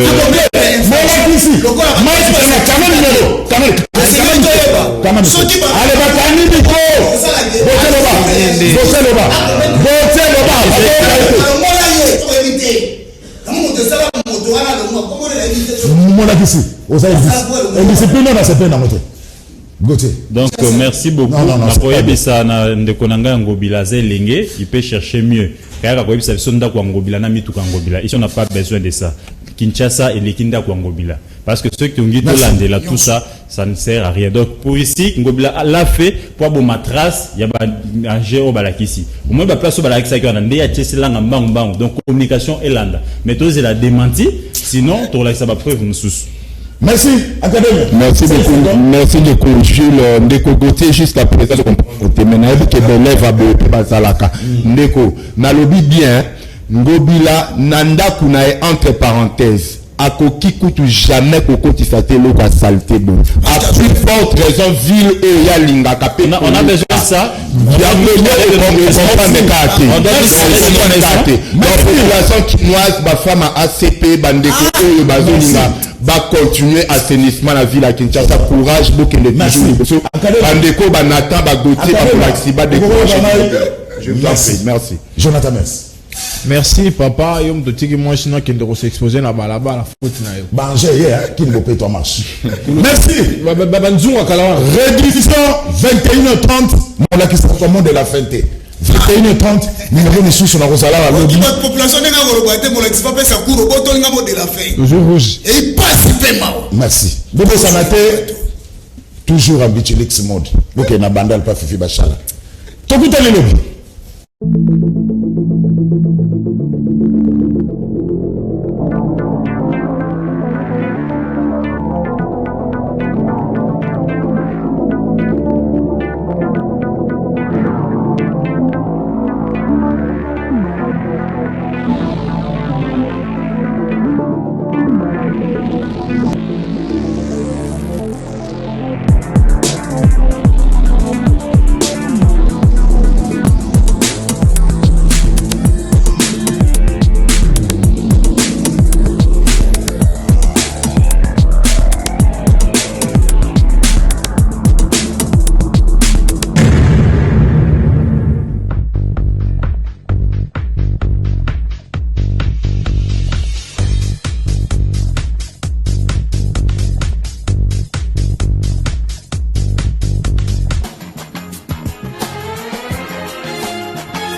S5: donc merci beaucoup. Ndeko Nanga Ngobila Zelenge, il peut chercher mieux. Ici on n'a pas besoin de ça. Kinshasa et les Kinda Ngobila. Parce que ceux qui ont dit là, tout ça, ça ne sert à rien. Donc pour ici, Ngobila l'a fait pour avoir ma trace, il y a un géo balakisi. Au moins, il y a place au balakisi qui a donc communication est là. Mais tous ils la démenti, sinon, tu as la preuve nous sous.
S1: Merci, Académie.
S3: Merci beaucoup. Merci beaucoup, Jules. Ndeko Gauthier, jusqu'à présent, je comprends. Maintenant, il y a des élèves à Bazalaka. Ndeko, nalobi bien, Ngobila, Nanda Kunae, entre parenthèses. Akoki kutu jamais koko tisate lo ka saleté bon. À plus forte raison ville et ya linga kapé.
S5: On a besoin de ça.
S3: La population chinoise, ba femme ACP, bandeko et bazolinga, ba continuer assainissement la ville à Kinshasa. Courage beaucoup de toujours. Bandeko ba Nathan ba Gauthier ba Maxiba de je vous en prie. Merci.
S1: Jonathan Mess.
S6: Merci papa, yom to tiki moi chinois qui ndoko s'exposer na balaba na faute na yo.
S1: Banger qui ne peut pas marcher. Merci.
S6: Banzunga kalawa.
S1: Rediffusion 21h30 mon la qui se commande de la fête. 21h30 numéro de sous la Rosala la lobby.
S2: La population n'est pas regarder mon ex papa ça court au botton de la fête.
S6: Toujours rouge.
S2: Et il passe il mal.
S1: Merci. Bobo Sanate toujours en Bichilix mode. OK na bandal pas fifi bachala. Tokuta le lobby.